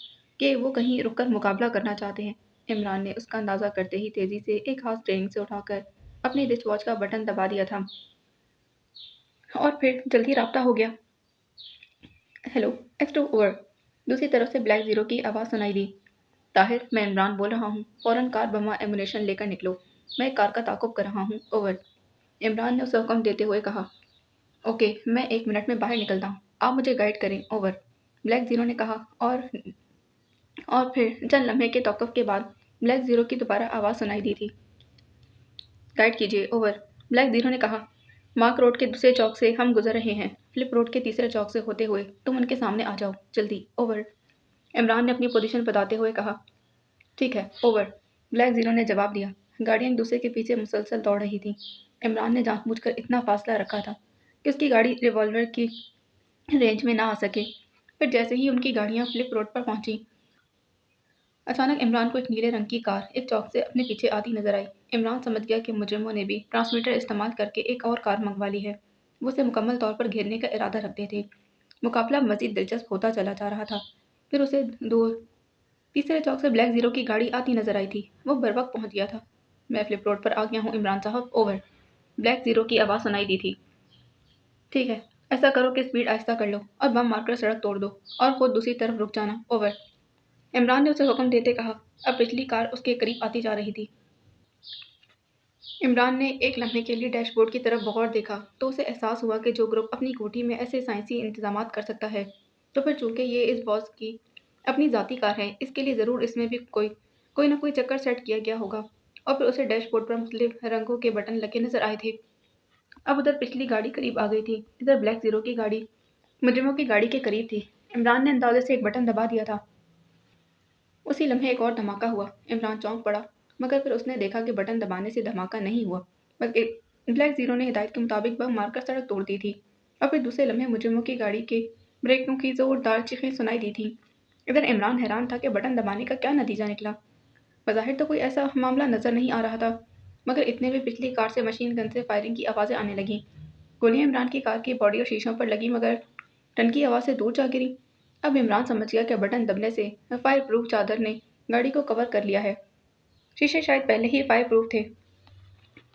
کہ وہ کہیں رک کر مقابلہ کرنا چاہتے ہیں۔ عمران نے اس کا اندازہ کرتے ہی تیزی سے ایک ہاتھ اسٹیئرنگ سے اٹھا کر اپنی رسٹ واچ کا بٹن دبا دیا تھا اور پھر جلدی رابطہ ہو گیا۔ Hello X2 over. دوسری طرف سے بلیک زیرو کی آواز سنائی دی۔ طاہر، میں عمران بول رہا ہوں، فوراً کار بما ایمونیشن لے کر نکلو، میں ایک کار کا تعاقب کر رہا ہوں، اوور۔ عمران نے اسے حکم دیتے ہوئے کہا۔ اوکے، میں 1 منٹ میں باہر نکلتا ہوں، آپ مجھے گائیڈ کریں، اوور، بلیک زیرو نے کہا اور پھر چند لمحے کے توقف کے بعد بلیک زیرو کی دوبارہ آواز سنائی دی تھی۔ گائیڈ کیجیے، اوور، بلیک زیرو نے کہا۔ مارک روڈ کے دوسرے چوک سے ہم گزر رہے ہیں، فلپ روڈ کے تیسرے چوک سے ہوتے ہوئے تم ان کے سامنے آ جاؤ، جلدی، اوور، عمران نے اپنی پوزیشن بتاتے ہوئے کہا۔ ٹھیک ہے، اوور، بلیک زیرو نے جواب دیا۔ گاڑیاں ایک دوسرے کے پیچھے مسلسل دوڑ رہی تھیں۔ عمران نے جان بوجھ کر اتنا فاصلہ رکھا تھا کہ اس کی گاڑی ریوالور کی رینج میں نہ آ سکے۔ پھر جیسے ہی ان کی گاڑیاں فلپ روڈ پر پہنچی، اچانک عمران کو ایک نیلے رنگ کی کار ایک چوک سے اپنے پیچھے آتی نظر آئی۔ عمران سمجھ گیا کہ مجرموں نے بھی ٹرانسمیٹر استعمال کر کے ایک اور کار منگوا لی ہے۔ وہ اسے مکمل طور پر گھیرنے کا ارادہ رکھتے تھے۔ مقابلہ مزید دلچسپ ہوتا چلا جا رہا تھا۔ پھر اسے دور تیسرے چوک سے بلیک زیرو کی گاڑی آتی نظر آئی تھی۔ وہ بروقت پہنچ گیا تھا۔ میں فلپ روڈ پر آ گیا ہوں عمران صاحب، اوور، بلیک زیرو کی آواز سنائی دی تھی۔ ٹھیک ہے، ایسا کرو کہ سپیڈ آہستہ کر لو اور بم مار کر سڑک توڑ دو اور خود دوسری طرف رک جانا، اوور، عمران نے اسے حکم دیتے کہا۔ اب پچھلی کار اس کے قریب آتی جا رہی تھی۔ عمران نے ایک لمحے کے لیے ڈیش بورڈ کی طرف بغور دیکھا تو اسے احساس ہوا کہ جو گروپ اپنی کوٹھی میں ایسے سائنسی انتظامات کر سکتا ہے تو پھر چونکہ یہ اس باس کی اپنی ذاتی کار ہے، اس کے لیے ضرور اس میں بھی کوئی نہ کوئی چکر سیٹ کیا گیا ہوگا۔ اور پھر اسے ڈیش بورڈ پر مختلف رنگوں کے بٹن لگے نظر آئے تھے۔ اب ادھر پچھلی گاڑی قریب آ گئی تھی، ادھر بلیک زیرو کی گاڑی مجرموں کی گاڑی کے قریب تھی۔ عمران نے اندازے سے ایک بٹن دبا دیا تھا۔ اسی لمحے ایک اور دھماکہ ہوا۔ عمران چونک پڑا مگر پھر اس نے دیکھا کہ بٹن دبانے سے دھماکہ نہیں ہوا بلکہ بلیک زیرو نے ہدایت کے مطابق بم مار کر سڑک توڑ دی تھی۔ اور پھر دوسرے لمحے مجرموں کی گاڑی کے بریکوں کی زوردار چیخیں سنائی دی تھیں۔ ادھر عمران حیران تھا کہ بٹن دبانے کا کیا نتیجہ نکلا۔ بظاہر تو کوئی ایسا معاملہ نظر نہیں آ رہا تھا مگر اتنے میں پچھلی کار سے مشین گن سے فائرنگ کی آوازیں آنے لگیں۔ گولیاں عمران کی کار کی باڈی اور شیشوں پر لگی مگر ٹن کی آواز سے دور جا گری۔ اب عمران سمجھ گیا کہ بٹن دبنے سے فائر پروف چادر نے گاڑی کو کور کر لیا ہے۔ شیشے شاید پہلے ہی فائر پروف تھے۔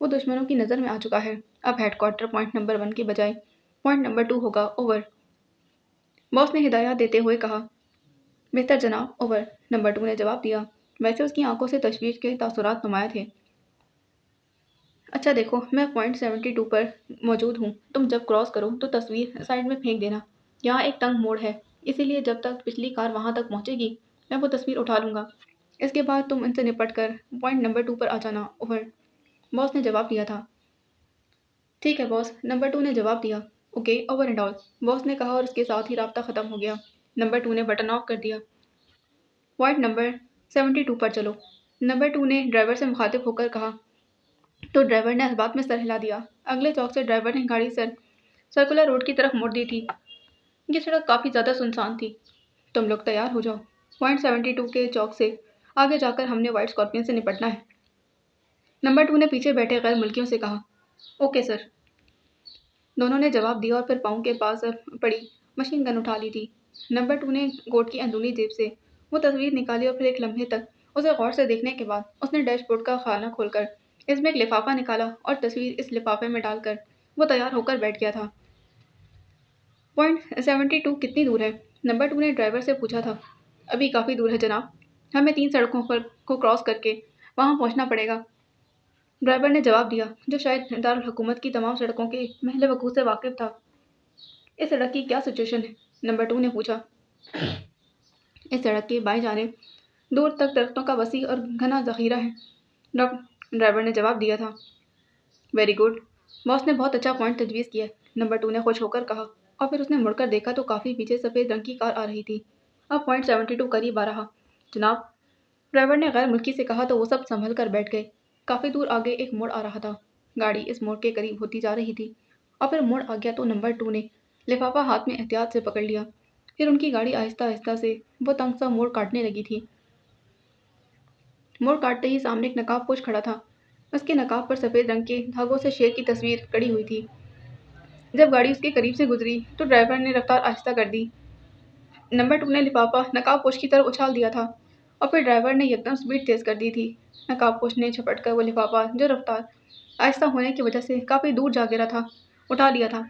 وہ دشمنوں کی نظر میں آ چکا ہے۔ اب ہیڈ کوارٹر پوائنٹ نمبر 1 کی بجائے پوائنٹ نمبر 2 ہوگا۔ اوور، باس نے ہدایات دیتے ہوئے کہا۔ بہتر جناب، اوور، نمبر 2 نے جواب دیا۔ ویسے اس کی آنکھوں سے تشویش کے تاثرات نمایاں تھے۔ اچھا دیکھو، میں پوائنٹ 72 پر موجود ہوں۔ تم جب کراس کرو تو تصویر سائڈ میں پھینک دینا۔ یہاں ایک تنگ موڑ ہے، اسی لیے جب تک پچھلی کار وہاں تک پہنچے گی میں وہ تصویر اٹھا لوں گا۔ اس کے بعد تم ان سے نپٹ کر پوائنٹ نمبر 2 پر آ جانا۔ اوور، باس نے جواب دیا تھا۔ ٹھیک ہے باس، نمبر 2 نے جواب دیا۔ اوکے، اوور اینڈ آل، باس نے کہا اور اس کے ساتھ ہی رابطہ ختم ہو گیا۔ نمبر 2 نے بٹن آف کر دیا۔ پوائنٹ نمبر 72 پر چلو، نمبر 2 نے ڈرائیور سے مخاطب ہو کر کہا۔ تو ڈرائیور نے اس بات میں سر ہلا دیا۔ اگلے چوک سے ڈرائیور نے گاڑی سرکولر روڈ کی طرف موڑ دی تھی۔ یہ سڑک کافی زیادہ سنسان تھی۔ تم لوگ تیار ہو جاؤ، پوائنٹ 72 کے چوک سے آگے جا کر ہم نے وائٹ اسکارپین سے نپٹنا ہے۔ نمبر 2 نے پیچھے بیٹھے غیر ملکیوں سے کہا۔ اوکے سر، دونوں نے جواب دیا اور پھر پاؤں کے پاس پڑی مشین گن اٹھا لی تھی۔ نمبر 2 نے کوٹ کی اندرونی جیب سے وہ تصویر نکالی اور پھر ایک لمحے تک اسے غور سے دیکھنے کے بعد اس نے ڈیش بورڈ کا خانہ کھول کر اس میں ایک لفافہ نکالا اور تصویر اس لفافے میں ڈال کر وہ تیار ہو کر بیٹھ گیا تھا۔ پوائنٹ 72 کتنی دور ہے؟ نمبر 2 نے ڈرائیور سے پوچھا تھا۔ ابھی کافی دور ہے جناب، ہمیں 3 سڑکوں کو کراس کر کے وہاں پہنچنا پڑے گا، ڈرائیور نے جواب دیا، جو شاید دارالحکومت کی تمام سڑکوں کے محل وقوع سے واقف تھا۔ اس سڑک کی کیا سچویشن ہے؟ نمبر 2 نے پوچھا۔ اس سڑک کے بائیں جانب دور تک درختوں کا وسیع اور گھنا ذخیرہ ہے، ڈرائیور نے جواب دیا تھا۔ ویری گڈ، باس نے بہت اچھا پوائنٹ تجویز کیا، نمبر 2 نے خوش ہو کر کہا، اور پھر اس نے مڑ کر دیکھا تو کافی پیچھے سفید رنگ کی کار آ رہی تھی۔ اب پوائنٹ 72 قریب آ رہا۔ جناب، ڈرائیور نے غیر ملکی سے کہا تو وہ سب سنبھل کر بیٹھ گئے۔ کافی دور آگے ایک موڑ آ رہا تھا، گاڑی اس موڑ کے قریب ہوتی جا رہی تھی اور پھر موڑ آ گیا تو نمبر 2 نے لفافہ ہاتھ میں احتیاط سے پکڑ لیا۔ پھر ان کی گاڑی آہستہ آہستہ سے وہ تنگ سا موڑ کاٹنے لگی تھی۔ موڑ کاٹتے ہی سامنے ایک نقاب پوش کھڑا تھا، اس کے نقاب پر سفید رنگ کے دھاگوں سے شیر کی تصویر کڑی ہوئی تھی۔ جب گاڑی اس کے قریب سے گزری تو ڈرائیور نے رفتار آہستہ کر دی۔ نمبر 2 نے لفافہ نقاب پوش کی طرف اچھال دیا تھا اور پھر ڈرائیور نے یکدم سپیڈ تیز کر دی تھی۔ نقاب پوش نے جھپٹ کر وہ لفافہ، جو رفتار آہستہ ہونے کی وجہ سے کافی دور جا گرا تھا، اٹھا لیا تھا۔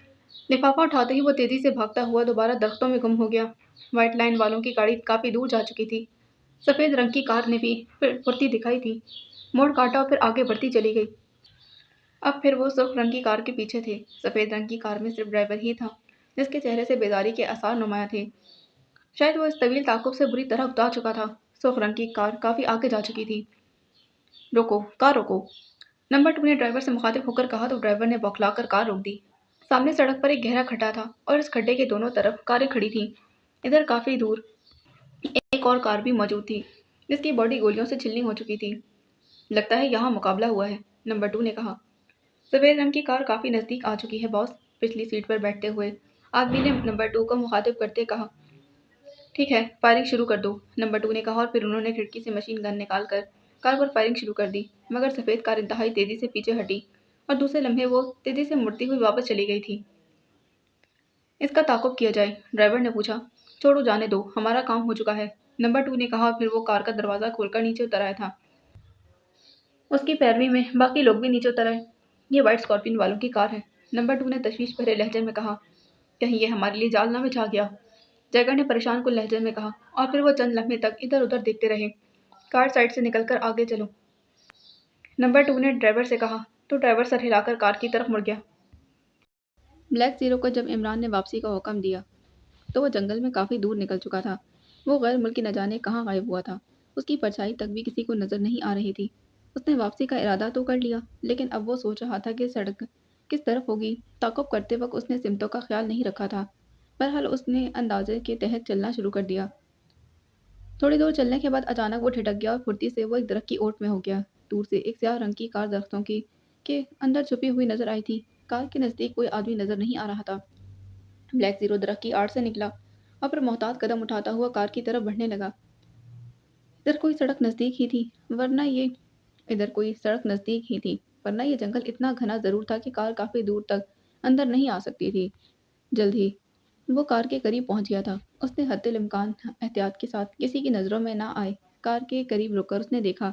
لفافہ اٹھاتے ہی وہ تیزی سے بھاگتا ہوا دوبارہ درختوں میں گم ہو گیا۔ وائٹ لائن والوں کی گاڑی کافی دور جا چکی تھی۔ سفید رنگ کی کار نے بھی پھرتی دکھائی تھی، موڑ کاٹا اور پھر آگے بڑھتی چلی گئی۔ اب پھر وہ سرخ رنگ کی کار کے پیچھے تھے۔ سفید رنگ کی کار میں صرف ڈرائیور ہی تھا، جس کے چہرے سے بیداری کے آثار نمایاں تھے۔ شاید وہ اس طویل تعاقب سے بری طرح اکتا چکا تھا۔ سرخ رنگ کی کار کافی آگے جا چکی تھی۔ روکو، کار روکو، نمبر 2 نے ڈرائیور سے مخاطب ہو کر کہا تو ڈرائیور نے بوکھلا کر کار روک دی۔ سامنے سڑک پر ایک گہرا کھڈا تھا اور اس کھڈے کے دونوں طرف کاریں کھڑی تھیں۔ ادھر کافی دور ایک اور کار بھی موجود تھی، جس کی باڈی گولیوں سے چھلنی ہو چکی تھی۔ لگتا ہے یہاں مقابلہ ہوا ہے، نمبر 2 نے کہا۔ سفید رنگ کی کار کافی نزدیک آ چکی ہے باس، پچھلی سیٹ پر بیٹھتے ہوئے آدمی نے نمبر 2 کو مخاطب کرتے کہا۔ ٹھیک ہے، فائرنگ شروع کر دو، نمبر 2 نے کہا اور پھر انہوں نے کھڑکی سے مشین گن نکال کر کار پر فائرنگ شروع کر دی، مگر سفید کار انتہائی تیزی سے پیچھے ہٹی اور دوسرے لمحے وہ تیزی سے مڑتی ہوئی واپس چلی گئی تھی۔ اس کا تعاقب کیا جائے، ڈرائیور نے پوچھا۔ چھوڑو، جانے دو، ہمارا کام ہو چکا ہے، نمبر 2 نے کہا اور پھر وہ کار کا دروازہ کھول کر نیچے اتر آیا تھا۔ اس کی پیروی میں باقی لوگ بھی نیچے اتر آئے۔ یہ وائٹ اسکارپین والوں کی کار ہے، نمبر 2 نے تشویش بھرے لہجے میں کہا۔ کہیں یہ ہمارے لیے جال نہ بچھا گیا، جیگر نے پریشان کن لہجے میں کہا، اور پھر وہ چند لمحے تک ادھر ادھر دیکھتے رہے۔ کار سائڈ سے نکل کر آگے چلو، نمبر 2 نے ڈرائیور سے کہا تو ڈرائیور سر ہلا کر کار کی طرف مڑ گیا۔ بلیک زیرو کو جب عمران نے واپسی کا حکم دیا تو وہ جنگل میں کافی دور نکل چکا تھا۔ وہ غیر ملکی نہ جانے کہاں غائب ہوا تھا، اس کی پرچھائی تک بھی کسی کو نظر نہیں آ رہی تھی۔ اس نے واپسی کا ارادہ تو کر لیا، لیکن اب وہ سوچ رہا تھا کہ سڑک کس طرف ہوگی۔ تعاقب کرتے وقت اس نے سمتوں کا خیال نہیں رکھا تھا، بہرحال اس نے اندازے کے تحت چلنا شروع کر دیا۔ تھوڑی دور چلنے کے بعد اچانک وہ ٹھٹک گیا اور پھرتی سے وہ ایک درخت کی اوٹ میں ہو گیا۔ دور سے ایک سیاہ رنگ کی کار درختوں کی کے اندر چھپی ہوئی نظر آئی تھی۔ کار کے نزدیک کوئی آدمی نظر نہیں آ رہا تھا۔ بلیک زیرو درخت کی آڑ سے نکلا اور پھر محتاط قدم اٹھاتا ہوا کار کی طرف بڑھنے لگا۔ ادھر کوئی سڑک نزدیک ہی تھی، ورنہ یہ جنگل اتنا گھنا ضرور تھا کہ کار کافی دور تک اندر نہیں آ سکتی تھی۔ جلد ہی وہ کار کے قریب پہنچ گیا تھا۔ اس نے حتی الامکان احتیاط کے ساتھ کسی کی نظروں میں نہ آئے کار کے قریب رک کر اس نے دیکھا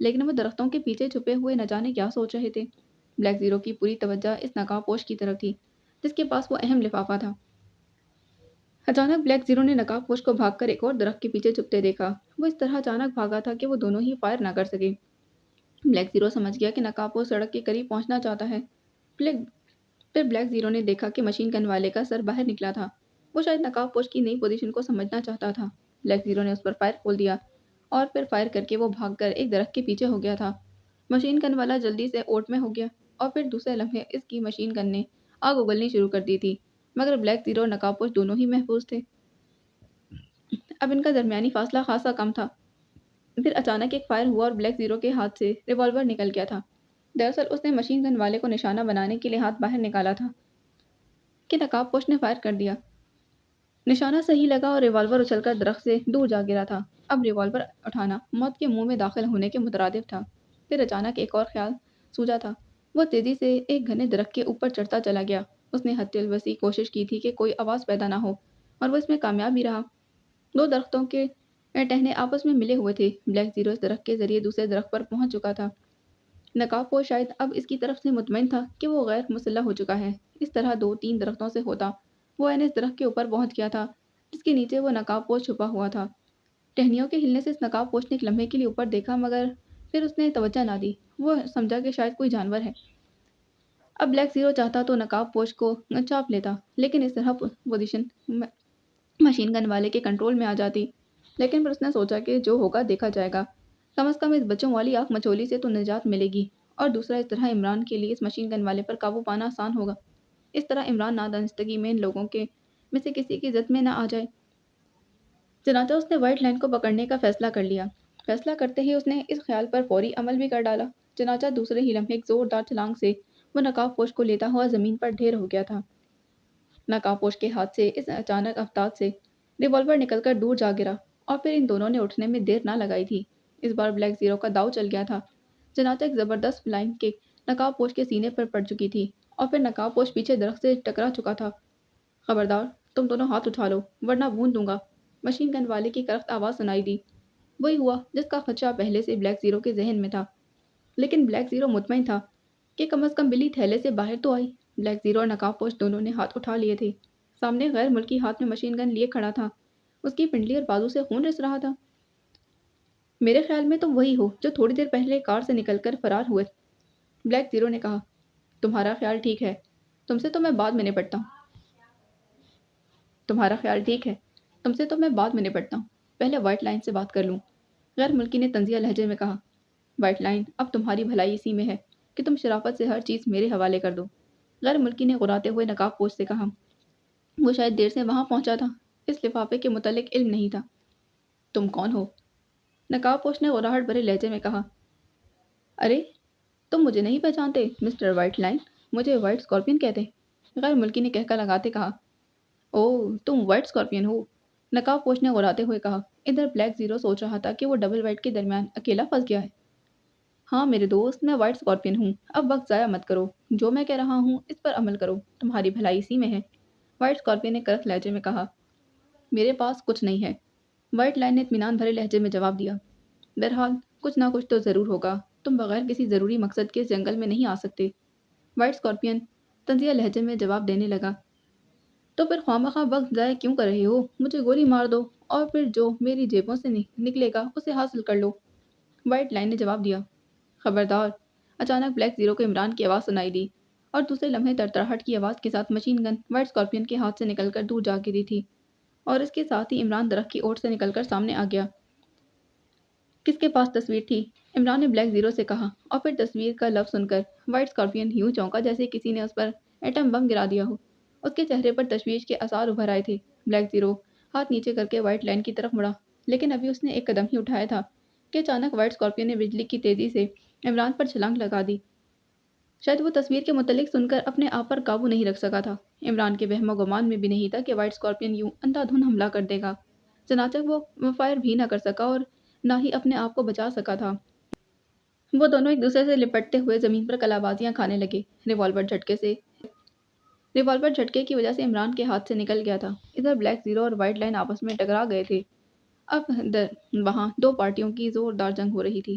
لیکن وہ درختوں کے پیچھے چھپے ہوئے نہ جانے کیا سوچ رہے تھے۔ بلیک زیرو کی پوری توجہ اس نقاب پوش کی طرف تھی جس کے پاس وہ اہم لفافہ تھا۔ اچانک بلیک زیرو نے نقاب پوش کو بھاگ کر ایک اور درخت کے پیچھے چھپتے دیکھا۔ وہ اس طرح اچانک بھاگا تھا کہ وہ دونوں ہی فائر نہ کر سکے۔ بلیک زیرو سمجھ گیا کہ نقاب پوش سڑک کے قریب پہنچنا چاہتا ہے۔ پھر بلیک زیرو نے دیکھا کہ مشین گن والے کا سر باہر نکلا تھا۔ وہ شاید نقاب پوش کی نئی پوزیشن کو سمجھنا چاہتا تھا۔ بلیک زیرو نے اس پر فائر کھول دیا اور پھر فائر کر کے وہ بھاگ کر ایک درخت کے پیچھے ہو گیا تھا۔ مشین گن والا جلدی سے اوٹ میں ہو گیا اور پھر دوسرے لمحے اس کی مشین گن نے آگ اگلنی شروع کر دی تھی، مگر بلیک زیرو اور نقاب پوش دونوں ہی محفوظ تھے۔ اب ان کا درمیانی فاصلہ خاصا کم تھا۔ پھر اچانک ایک فائر ہوا اور بلیک زیرو کے ہاتھ سے ریوالور نکل گیا تھا۔ دراصل اس نے مشین گن والے کو نشانہ بنانے کے لیے ہاتھ باہر نکالا تھا کہ نقاب پوش نے فائر کر دیا۔ نشانہ صحیح لگا اور ریوالور اچھل کر درخت سے دور جا گرا تھا۔ اب ریوالور اٹھانا موت کے منہ میں داخل ہونے کے مترادف تھا۔ پھر اچانک ایک اور خیال سوجا تھا۔ وہ تیزی سے ایک گھنے درخت کے اوپر چڑھتا چلا گیا۔ اس نے حد الوسیع کوشش کی تھی کہ کوئی آواز پیدا نہ ہو اور وہ اس میں کامیاب بھی رہا۔ دو درختوں کے ٹہنے آپس میں ملے ہوئے تھے۔ بلیک زیرو اس درخت کے ذریعے دوسرے درخت پر پہنچ چکا تھا۔ نقاب پوش شاید اب اس کی طرف سے مطمئن تھا کہ وہ غیر مسلح ہو چکا ہے۔ اس طرح 2-3 درختوں سے ہوتا وہ اس درخت کے اوپر پہنچ گیا تھا جس کے نیچے وہ نقاب پوش چھپا ہوا تھا۔ ٹہنیوں کے ہلنے سے اس نقاب پوش نے ایک لمحے کے لیے اوپر دیکھا، مگر پھر اس نے توجہ نہ دی۔ وہ سمجھا کہ شاید کوئی جانور ہے۔ اب بلیک زیرو چاہتا تو نقاب پوش کو چاپ لیتا، لیکن اس طرح پوزیشن مشین گن والے کے کنٹرول میں آ جاتی۔ لیکن پھر اس نے سوچا کہ جو ہوگا دیکھا جائے گا، کم از کم اس بچوں والی آنکھ مچولی سے تو نجات ملے گی، اور دوسرا اس طرح عمران کے لیے اس مشین گن والے پر قابو پانا آسان ہوگا۔ اس طرح عمران نادانستگی میں ان لوگوں کے میں سے کسی کی زد میں نہ آ جائے۔ چنانچہ اس نے وائٹ لائن کو پکڑنے کا فیصلہ کر لیا۔ فیصلہ کرتے ہی اس نے اس خیال پر فوری عمل بھی کر ڈالا۔ چنانچہ دوسرے ہی لمحے ایک زوردار چھلانگ سے وہ نقاب پوش کو لیتا ہوا زمین پر ڈھیر ہو گیا تھا۔ نقاب پوش کے ہاتھ سے اس اچانک افتاد سے ریوالور نکل کر دور جا گرا اور پھر ان دونوں نے اٹھنے میں دیر نہ لگائی تھی۔ اس بار بلیک زیرو کا داؤ چل گیا تھا۔ چنانچہ ایک زبردست فلائنگ کک نقاب پوش کے سینے پر پڑ چکی تھی اور پھر نقاب پوش پیچھے درخت سے ٹکرا چکا تھا۔ خبردار، تم دونوں ہاتھ اٹھا لو ورنہ بھون دوں گا، مشین گن والے کی کرخت آواز سنائی دی۔ وہی ہوا جس کا خدشہ پہلے سے بلیک زیرو کے ذہن میں تھا، لیکن بلیک زیرو مطمئن تھا کہ کم از کم بلی تھیلے سے باہر تو آئی۔ بلیک زیرو اور نقاب پوش دونوں نے ہاتھ اٹھا لیے تھے۔ سامنے غیر ملکی ہاتھ میں مشین گن لیے کھڑا تھا۔ اس کی پنڈلی اور بازو سے خون رس رہا تھا۔ میرے خیال میں تم وہی ہو جو تھوڑی دیر پہلے کار سے نکل کر فرار ہوئے، بلیک زیرو نے کہا۔ تمہارا خیال ٹھیک ہے، تم سے تو میں بعد میں نپٹتا ہوں۔ تمہارا خیال ٹھیک ہے، تم سے تو میں بعد میں نپٹتا ہوں، پہلے وائٹ لائن سے بات کر لوں، غیر ملکی نے طنزیہ لہجے میں کہا۔ وائٹ لائن، اب تمہاری بھلائی اسی میں ہے کہ تم شرافت سے ہر چیز میرے حوالے کر دو، غیر ملکی نے غراتے ہوئے نقاب پوش سے کہا۔ وہ شاید دیر سے وہاں پہنچا تھا، اس لفافے کے متعلق علم نہیں تھا۔ تم کون ہو؟ نقاب پوش نے غراہٹ بھرے لہجے میں کہا۔ ارے تم مجھے نہیں پہچانتے مسٹر وائٹ لائن، مجھے وائٹ اسکارپین کہتے ہیں، غیر ملکی نے کہکا لگاتے کہا۔ اوہ، تم وائٹ اسکارپین ہو، نقاب پوش نے غراتے ہوئے کہا۔ ادھر بلیک زیرو سوچ رہا تھا کہ وہ ڈبل وائٹ کے درمیان اکیلا پھنس گیا ہے۔ ہاں میرے دوست، میں وائٹ اسکارپین ہوں، اب وقت ضائع مت کرو، جو میں کہہ رہا ہوں اس پر عمل کرو، تمہاری بھلائی اسی میں ہے، وائٹ اسکارپین نے کرخت لہجے میں کہا۔ میرے پاس کچھ نہیں ہے، وائٹ لائن نے اطمینان بھرے لہجے میں جواب دیا۔ بہرحال کچھ نہ کچھ تو ضرور ہوگا، تم بغیر کسی ضروری مقصد کے اس جنگل میں نہیں آ سکتے، وائٹ اسکارپین طنزیہ لہجے میں جواب دینے لگا۔ تو پھر خواہ وقت ضائع کیوں کر رہے ہو؟ مجھے گولی مار دو اور پھر جو میری جیبوں سے نکلے گا اسے حاصل کر لو، وائٹ لائن نے جواب دیا۔ خبردار، اچانک بلیک زیرو کو عمران کی آواز سنائی دی اور دوسرے لمحے تڑتڑاہٹ کی آواز کے ساتھ مشین گن وائٹ اسکارپین کے ہاتھ سے نکل کر دور جا گری تھی اور اس کے ساتھ ہی عمران درخت کی اوٹ سے نکل کر سامنے آ گیا۔ کس کے پاس تصویر تھی؟ عمران نے بلیک زیرو سے کہا، اور پھر تصویر کا لفظ سن کر وائٹ اسکارپین یوں چونکا جیسے کسی نے اس پر ایٹم بم گرا دیا ہو۔ اس کے چہرے پر تشویش کے آثار ابھر آئے تھے۔ بلیک زیرو ہاتھ نیچے کر کے وائٹ لائن کی طرف مڑا، لیکن ابھی اس نے ایک قدم ہی اٹھایا تھا کہ اچانک وائٹ اسکارپین نے بجلی کی تیزی سے عمران پر چھلانگ لگا دی۔ شاید وہ تصویر کے متعلق سن کر اپنے آپ پر قابو نہیں رکھ سکا تھا۔ عمران کے وہم و گمان میں بھی نہیں تھا کہ وائٹ اسکارپین یوں اندھا دھند حملہ کر دے گا۔ چنانچہ وہ فائر بھی نہ کر سکا اور نہ ہی اپنے آپ کو بچا سکا تھا۔ وہ دونوں ایک دوسرے سے لپٹتے ہوئے زمین پر کلا بازیاں کھانے لگے۔ ریوالور جھٹکے کی وجہ سے عمران کے ہاتھ سے نکل گیا تھا۔ ادھر بلیک زیرو اور وائٹ لائن آپس میں ٹکرا گئے تھے۔ اب وہاں دو پارٹیوں کی زوردار جنگ ہو رہی تھی۔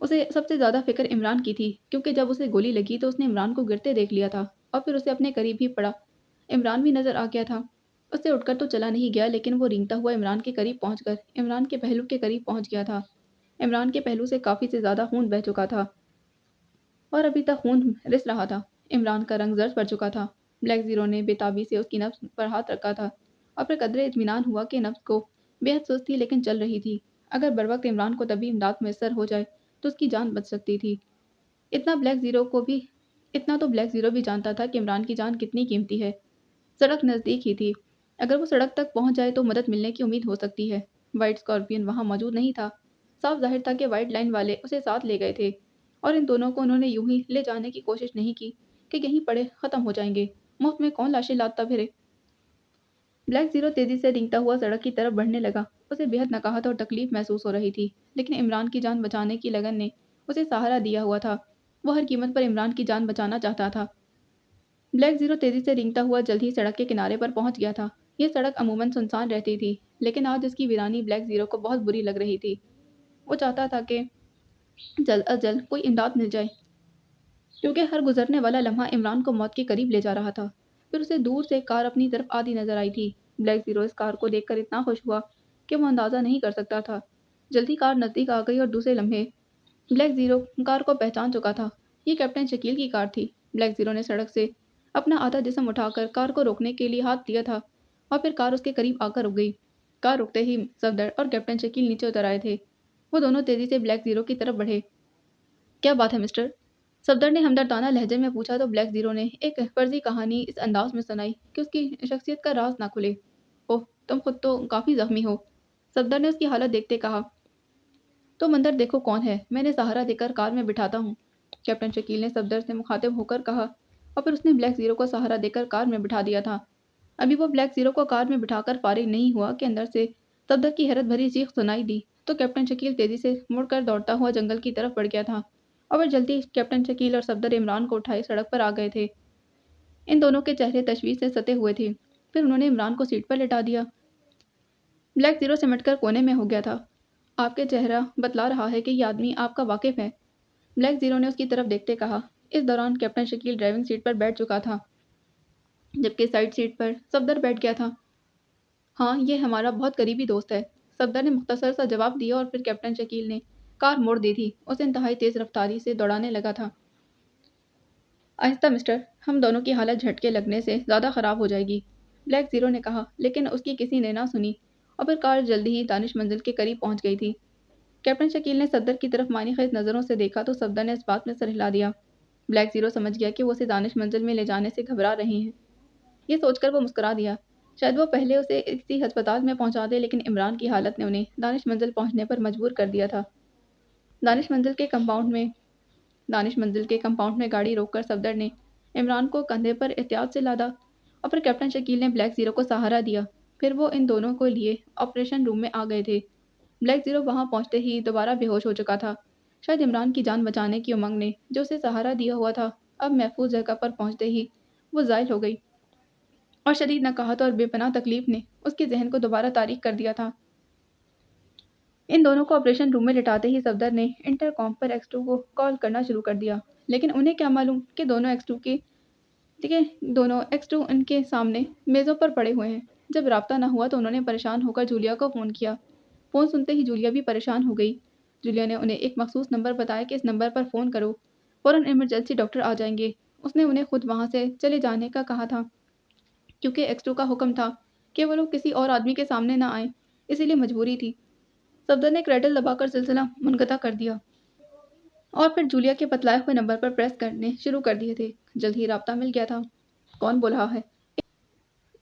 اسے سب سے زیادہ فکر عمران کی تھی، کیونکہ جب اسے گولی لگی تو اس نے عمران کو گرتے دیکھ لیا تھا اور پھر اسے اپنے قریب ہی پڑا۔ عمران بھی نظر آ گیا تھا۔ اس سے اٹھ کر تو چلا نہیں گیا، لیکن وہ رینگتا ہوا عمران کے قریب پہنچ کر عمران کے پہلو کے قریب پہنچ گیا تھا۔ عمران کے پہلو سے کافی سے زیادہ خون بہہ چکا تھا اور ابھی تک خون رس رہا تھا۔ عمران کا رنگ زرد پڑ چکا تھا۔ بلیک زیرو نے بے تابی سے اس کی نبض پر ہاتھ رکھا تھا اور پھر قدرے اطمینان ہوا کہ نبض کو بے حد سست تھی لیکن چل رہی تھی۔ اگر بروقت عمران کو طبی امداد میسر ہو جائے تو اس کی جان بچ سکتی تھی۔ اتنا تو بلیک زیرو بھی جانتا تھا کہ عمران کی جان کتنی قیمتی ہے۔ سڑک نزدیک ہی تھی۔ اگر وہ سڑک تک پہنچ جائے تو مدد ملنے کی امید ہو سکتی ہے۔ وائٹ اسکارپین وہاں موجود نہیں تھا۔ صاف ظاہر تھا کہ وائٹ لائن والے اسے ساتھ لے گئے تھے اور ان دونوں کو انہوں نے یوں ہی لے جانے کی کوشش نہیں کی کہ یہیں پڑے ختم ہو جائیں گے۔ مفت میں کون لاشیں لاتا پھرے؟ بلیک زیرو تیزی سے رینگتا ہوا سڑک کی طرف بڑھنے لگا۔ اسے بے حد نقاہت اور تکلیف محسوس ہو رہی تھی، لیکن عمران کی جان بچانے کی لگن نے اسے سہارا دیا ہوا تھا۔ وہ ہر قیمت پر عمران کی جان بچانا چاہتا تھا۔ بلیک زیرو تیزی سے رینگتا ہوا جلد ہی سڑک کے کنارے پر پہنچ گیا تھا۔ یہ سڑک عموماً سنسان رہتی تھی، لیکن آج اس کی ویرانی بلیک زیرو کو بہت بری لگ رہی تھی۔ وہ چاہتا تھا کہ جلد از جلد کوئی امداد مل جائے، کیونکہ ہر گزرنے والا لمحہ عمران کو موت کے قریب لے جا رہا تھا۔ پھر اسے دور سے کار اپنی طرف آتی نظر آئی تھی۔ بلیک زیرو اس کار کو دیکھ کر اتنا خوش ہوا کہ وہ اندازہ نہیں کر سکتا تھا۔ جلدی کار نزدیک آ گئی اور دوسرے لمحے بلیک زیرو کار کو پہچان چکا تھا۔ یہ کیپٹن شکیل کی کار تھی۔ بلیک زیرو نے سڑک سے اپنا آدھا جسم اٹھا کر کار کو روکنے کے لیے ہاتھ دیا تھا اور پھر کار اس کے قریب آ کر رک گئی۔ کار رکتے ہی صفدر اور کیپٹن شکیل نیچے اتر آئے تھے۔ وہ دونوں تیزی سے بلیک زیرو کی طرف بڑھے۔ کیا بات ہے مسٹر؟ صفدر نے ہمدردانہ لہجے میں پوچھا تو بلیک زیرو نے ایک فرضی کہانی اس انداز میں سنائی کہ اس کی شخصیت کا راز نہ کھلے۔ اوہ، تم خود تو کافی زخمی ہو، صفدر نے اس کی حالت دیکھتے کہا۔ تم اندر دیکھو کون ہے، میں نے سہارا دے کر کار میں بٹھاتا ہوں، کیپٹن شکیل نے صفدر سے مخاطب ہو کر کہا اور پھر اس نے بلیک زیرو کو سہارا دے کر کار میں بٹھا دیا تھا۔ ابھی وہ بلیک زیرو کو کار میں بٹھا کر فارغ نہیں ہوا کہ اندر سے صفدر کی حیرت بھری چیخ سنائی دی تو کیپٹن شکیل تیزی سے مڑ کر دوڑتا ہوا جنگل کی طرف بڑھ گیا تھا اور پھر جلدی کیپٹن شکیل اور صفدر عمران کو اٹھائے سڑک پر آ گئے تھے۔ ان دونوں کے چہرے تشویش سے ستے ہوئے تھے۔ پھر انہوں نے عمران کو سیٹ پر لٹا دیا۔ بلیک زیرو سمٹ کر کونے میں ہو گیا تھا۔ آپ کے چہرہ بتلا رہا ہے کہ یہ آدمی آپ کا واقف ہے، بلیک زیرو نے اس کی طرف دیکھتے کہا۔ اس دوران کیپٹن شکیل ڈرائیونگ سیٹ پر بیٹھ چکا تھا، جبکہ سائیڈ سیٹ پر صفدر بیٹھ گیا تھا۔ ہاں، یہ ہمارا بہت قریبی دوست ہے، صفدر نے مختصر سا جواب دیا اور پھر کیپٹن شکیل نے کار موڑ دی تھی۔ اسے انتہائی تیز رفتاری سے دوڑانے لگا تھا۔ آہستہ مسٹر، ہم دونوں کی حالت جھٹکے لگنے سے زیادہ خراب ہو جائے گی، بلیک زیرو نے کہا، لیکن اس کی کسی نے نہ سنی اور پھر کار جلدی ہی دانش منزل کے قریب پہنچ گئی تھی۔ کیپٹن شکیل نے صفدر کی طرف معنی خیز نظروں سے دیکھا تو صفدر نے اس بات میں سر ہلا دیا۔ بلیک زیرو سمجھ گیا کہ وہ اسے دانش منزل میں لے جانے سے گھبرا رہے ہیں۔ یہ سوچ کر وہ مسکرا دیا، شاید وہ پہلے اسے کسی ہسپتال میں پہنچا دے، لیکن عمران کی حالت نے انہیں دانش منزل پہنچنے پر مجبور کر دیا تھا۔ دانش منزل کے کمپاؤنڈ میں گاڑی روک کر صفدر نے عمران کو کندھے پر احتیاط سے لادا اور پھر کیپٹن شکیل نے بلیک زیرو کو سہارا دیا۔ پھر وہ ان دونوں کو لیے آپریشن روم میں آ گئے تھے۔ بلیک زیرو وہاں پہنچتے ہی دوبارہ بے ہوش ہو چکا تھا۔ شاید عمران کی جان بچانے کی امنگ نے جو اسے سہارا دیا ہوا تھا اب محفوظ جگہ پر پہنچتے ہی وہ زائل ہو گئی اور شدید نقاہت اور بے پناہ تکلیف نے اس کے ذہن کو دوبارہ تاریک کر دیا تھا۔ ان دونوں کو آپریشن روم میں لٹاتے ہی صفدر نے انٹر کام پر ایکس2 کو کال کرنا شروع کر دیا، لیکن انہیں کیا معلوم کہ دونوں ایکس2 ان کے سامنے میزوں پر پڑے ہوئے ہیں۔ جب رابطہ نہ ہوا تو انہوں نے پریشان ہو کر جولیا کو فون کیا۔ فون سنتے ہی جولیا بھی پریشان ہو گئی۔ جولیا نے انہیں ایک مخصوص نمبر بتایا کہ اس نمبر پر فون کرو، فوراً ایمرجنسی ڈاکٹر آ جائیں گے۔ اس نے انہیں خود وہاں سے چلے جانے کا کہا تھا، کیونکہ ایکس2 کا حکم تھا کہ وہ لوگ کسی اور آدمی کے سامنے نہ آئیں، اسی لیے مجبوری تھی۔ صفدر نے کریڈل دبا کر سلسلہ منقطع کر دیا اور پھر جولیا کے بتلائے ہوئے نمبر پر پریس کرنے شروع کر دیے تھے۔ جلد ہی رابطہ مل گیا تھا۔ کون بول رہا ہے؟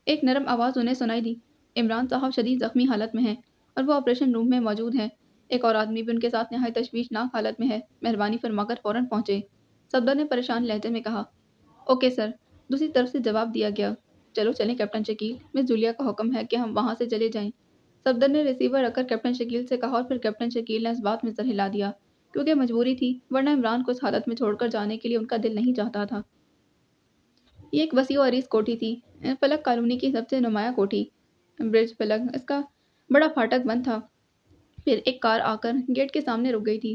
ایک نرم آواز انہیں سنائی دی۔ عمران صاحب شدید زخمی حالت میں ہیں اور وہ آپریشن روم میں موجود ہیں۔ ایک اور آدمی بھی ان کے ساتھ نہایت تشویشناک حالت میں ہے، مہربانی فرما کر فوراً پہنچے، صفدر نے پریشان لہجے میں کہا۔ اوکے سر، دوسری طرف سے جواب دیا گیا۔ چلو چلیں کیپٹن شکیل، مس جولیا کا حکم ہے کہ ہم وہاں سے چلے جائیں، صفدر نے ریسیور رکھ کر کیپٹن شکیل سے کہا اور پھر کیپٹن شکیل نے اس بات میں سر ہلا دیا کیونکہ مجبوری تھی، ورنہ عمران کو اس حالت میں چھوڑ کر جانے کے لیے ان کا دل نہیں چاہتا تھا۔ یہ ایک وسیع و عریض کوٹھی تھی، فلک کالونی کی سب سے نمایاں کوٹھی، برج فلک، اس کا بڑا پھاٹک بند تھا۔ پھر ایک کار آ کر گیٹ کے سامنے رک گئی تھی۔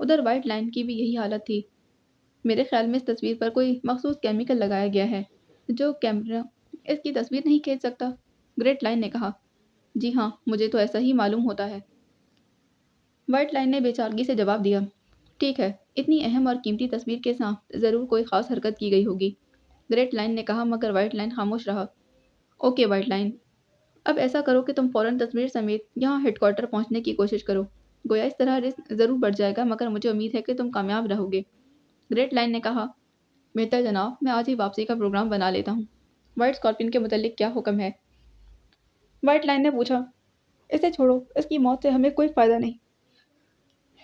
ادھر وائٹ لائن کی بھی یہی حالت تھی۔ میرے خیال میں اس تصویر پر کوئی مخصوص کیمیکل لگایا گیا ہے جو کیمرہ اس کی تصویر نہیں کھینچ سکتا، گریٹ لائن نے کہا۔ جی ہاں، مجھے تو ایسا ہی معلوم ہوتا ہے، وائٹ لائن نے بے چارگی سے جواب دیا۔ ٹھیک ہے، اتنی اہم اور قیمتی تصویر کے ساتھ ضرور کوئی خاص حرکت کی گئی ہوگی، گریٹ لائن نے کہا، مگر وائٹ لائن خاموش رہا۔ اوکے وائٹ لائن، اب ایسا کرو کہ تم فوراً تصویر سمیت یہاں ہیڈ کوارٹر پہنچنے کی کوشش کرو۔ گویا اس طرح رسک ضرور بڑھ جائے گا، مگر مجھے امید ہے کہ تم کامیاب رہو گے، گریٹ لائن نے کہا۔ بہتر جناب، میں آج ہی واپسی کا پروگرام بنا لیتا ہوں۔ وائٹ اسکارپین کے متعلق کیا حکم ہے؟ وائٹ لائن نے پوچھا۔ اسے چھوڑو، اس کی موت سے ہمیں کوئی فائدہ نہیں،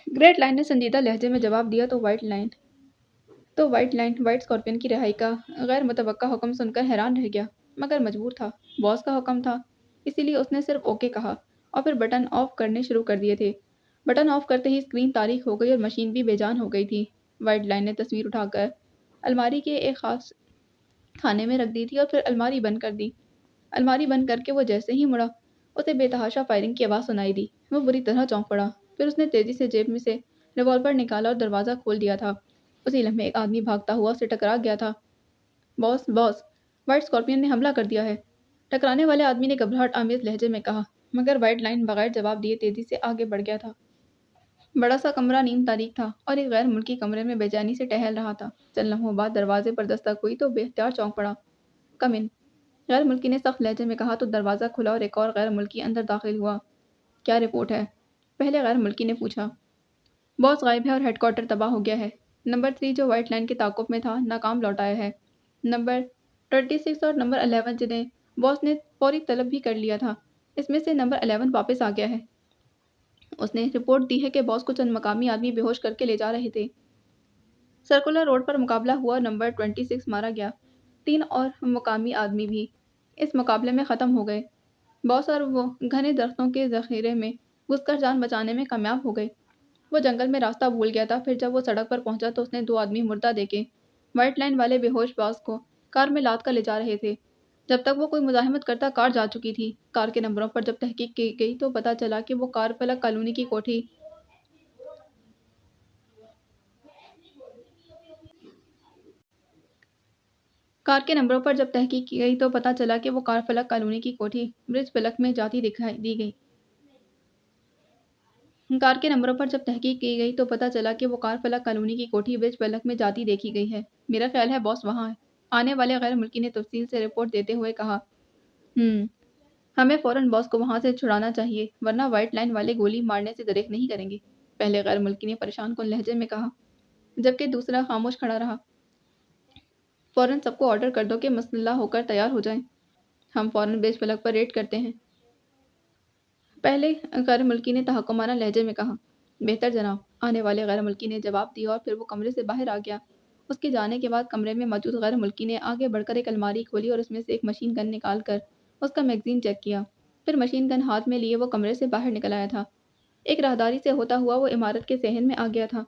گریٹ لائن نے سنجیدہ لہجے میں جواب دیا۔ تو وائٹ لائن وائٹ اسکارپین کی رہائی کا غیر متوقع حکم سن کر حیران رہ گیا، مگر مجبور تھا، باس کا حکم تھا، اسی لیے اس نے صرف اوکے کہا اور پھر بٹن آف کرنے شروع کر دیے تھے۔ بٹن آف کرتے ہی اسکرین تاریک ہو گئی اور مشین بھی بے جان ہو گئی تھی۔ وائٹ لائن نے تصویر اٹھا کر الماری کے ایک خاص خانے میں رکھ دی تھی اور پھر الماری بند کر دی۔ الماری بند کر کے وہ جیسے ہی مڑا، اسے بے تحاشا فائرنگ کی آواز سنائی دی۔ وہ بری طرح چونک پڑا، پھر اس نے تیزی سے جیب میں سے ریوالور نکالا اور دروازہ کھول دیا تھا۔ اسی لمحے ایک آدمی بھاگتا ہوا اسے ٹکرا گیا تھا۔ باس، وائٹ اسکارپین نے حملہ کر دیا ہے، ٹکرانے والے آدمی نے گھبراہٹ آمیز لہجے میں کہا، مگر وائٹ لائن بغیر جواب دیے تیزی سے آگے بڑھ گیا تھا۔ بڑا سا کمرہ نیم تاریک تھا اور ایک غیر ملکی کمرے میں بے چینی سے ٹہل رہا تھا۔ چند لمحوں بعد دروازے پر دستک ہوئی تو بے اختیار چونک پڑا۔ کم ان، غیر ملکی نے سخت لہجے میں کہا تو دروازہ کھلا اور ایک اور غیر ملکی اندر داخل ہوا۔ کیا رپورٹ ہے؟ پہلے غیر ملکی نے پوچھا۔ باس غائب ہے اور ہیڈ کوارٹر تباہ ہو گیا ہے۔ نمبر 3 جو وائٹ لائن کے تعاقب میں تھا ناکام لوٹ آیا ہے۔ نمبر 36 اور نمبر 11 جنہیں باس نے فوری طلب بھی کر لیا تھا، اس میں سے نمبر 11 واپس آ گیا ہے۔ اس نے رپورٹ دی ہے کہ باس کو چند مقامی آدمی بے ہوش کر کے لے جا رہے تھے۔ سرکولر روڈ پر مقابلہ ہوا، نمبر 26 مارا گیا، 3 اور مقامی آدمی بھی اس مقابلے میں ختم ہو گئے۔ باس اور وہ گھنے درختوں کے ذخیرے میں گھس کر جان بچانے میں کامیاب ہو گئے۔ وہ جنگل میں راستہ بھول گیا تھا، پھر جب وہ سڑک پر پہنچا تو اس نے 2 آدمی مردہ دیکھے۔ وائٹ لائن والے بے ہوش باس کو کار میں لاد کر لے جا رہے تھے۔ جب تک وہ کوئی مزاحمت کرتا کار جا چکی تھی۔ کار کے نمبروں پر جب تحقیق کی گئی تو پتہ چلا کہ وہ کار فلک کالونی کی کوٹھی برج فلک میں جاتی دکھائی دی گئی۔ کار کے نمبروں پر جب تحقیق کی گئی تو پتہ چلا کہ وہ کار فلک کالونی کی کوٹھی برج فلک میں جاتی دیکھی گئی ہے۔ میرا خیال ہے باس وہاں ہے، آنے والے غیر ملکی نے تفصیل سے رپورٹ دیتے ہوئے کہا۔ ہمیں فوراً باس کو وہاں سے چھڑانا چاہیے، ورنہ وائٹ لائن والے گولی مارنے سے دریغ نہیں کریں گے، پہلے غیر ملکی نے پریشان کن لہجے میں کہا، جبکہ دوسرا خاموش کھڑا رہا۔ فوراً سب کو آرڈر کر دو کہ مسلح ہو کر تیار ہو جائیں، ہم فوراً برج فلک پر ریڈ کرتے ہیں، پہلے غیر ملکی نے تحکمانہ لہجے میں کہا۔ بہتر جناب، آنے والے غیر ملکی نے جواب دیا اور پھر وہ کمرے سے باہر آ گیا۔ اس کے جانے کے بعد کمرے میں موجود غیر ملکی نے آگے بڑھ کر ایک الماری کھولی اور اس میں سے ایک مشین گن نکال کر اس کا میگزین چیک کیا، پھر مشین گن ہاتھ میں لیے وہ کمرے سے باہر نکل آیا تھا۔ ایک راہداری سے ہوتا ہوا وہ عمارت کے صحن میں آ گیا تھا۔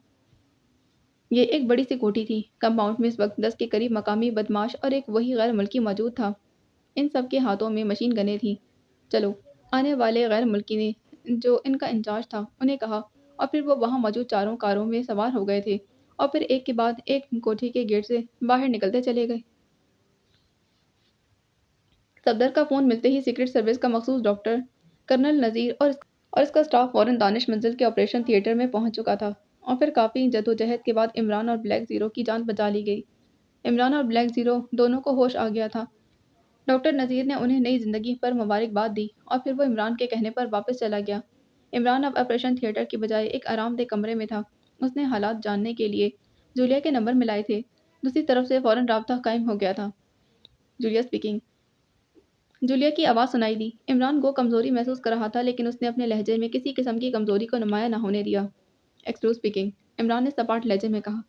یہ ایک بڑی سی کوٹھی تھی۔ کمپاؤنڈ میں اس وقت 10 کے قریب مقامی بدماش اور ایک وہی غیر ملکی موجود تھا۔ ان سب کے ہاتھوں میں مشین گنیں تھیں۔ چلو، آنے والے غیر ملکی نے جو ان کا انچارج تھا انہیں کہا، اور پھر وہ وہاں موجود 4 کاروں میں سوار ہو گئے تھے اور پھر ایک کے بعد ایک کوٹھی کے گیٹ سے باہر نکلتے چلے گئے۔ صفدر کا فون ملتے ہی سیکرٹ سروس کا مخصوص ڈاکٹر کرنل نذیر اور اس کا سٹاف فوراً دانش منزل کے آپریشن تھیٹر میں پہنچ چکا تھا، اور پھر کافی جدوجہد کے بعد عمران اور بلیک زیرو کی جان بچا لی گئی۔ عمران اور بلیک زیرو دونوں کو ہوش آ گیا تھا۔ ڈاکٹر نذیر نے انہیں نئی زندگی پر مبارکباد دی اور پھر وہ عمران کے کہنے پر واپس چلا گیا۔ عمران اب آپریشن تھیٹر کی بجائے ایک آرام دہ کمرے میں تھا۔ اس نے حالات جاننے کے لیے جولیا کے نمبر ملائے تھے۔ دوسری طرف سے فوراً رابطہ قائم ہو گیا تھا۔ Julia speaking. جولیا کی آواز سنائی دی۔ عمران گو کمزوری محسوس کر رہا تھا، لیکن اس نے اپنے لہجے میں کسی قسم کی کمزوری کو نمایاں نہ ہونے دیا۔ ایکسٹرو اسپیکنگ، عمران نے سپاٹ لہجے میں کہا۔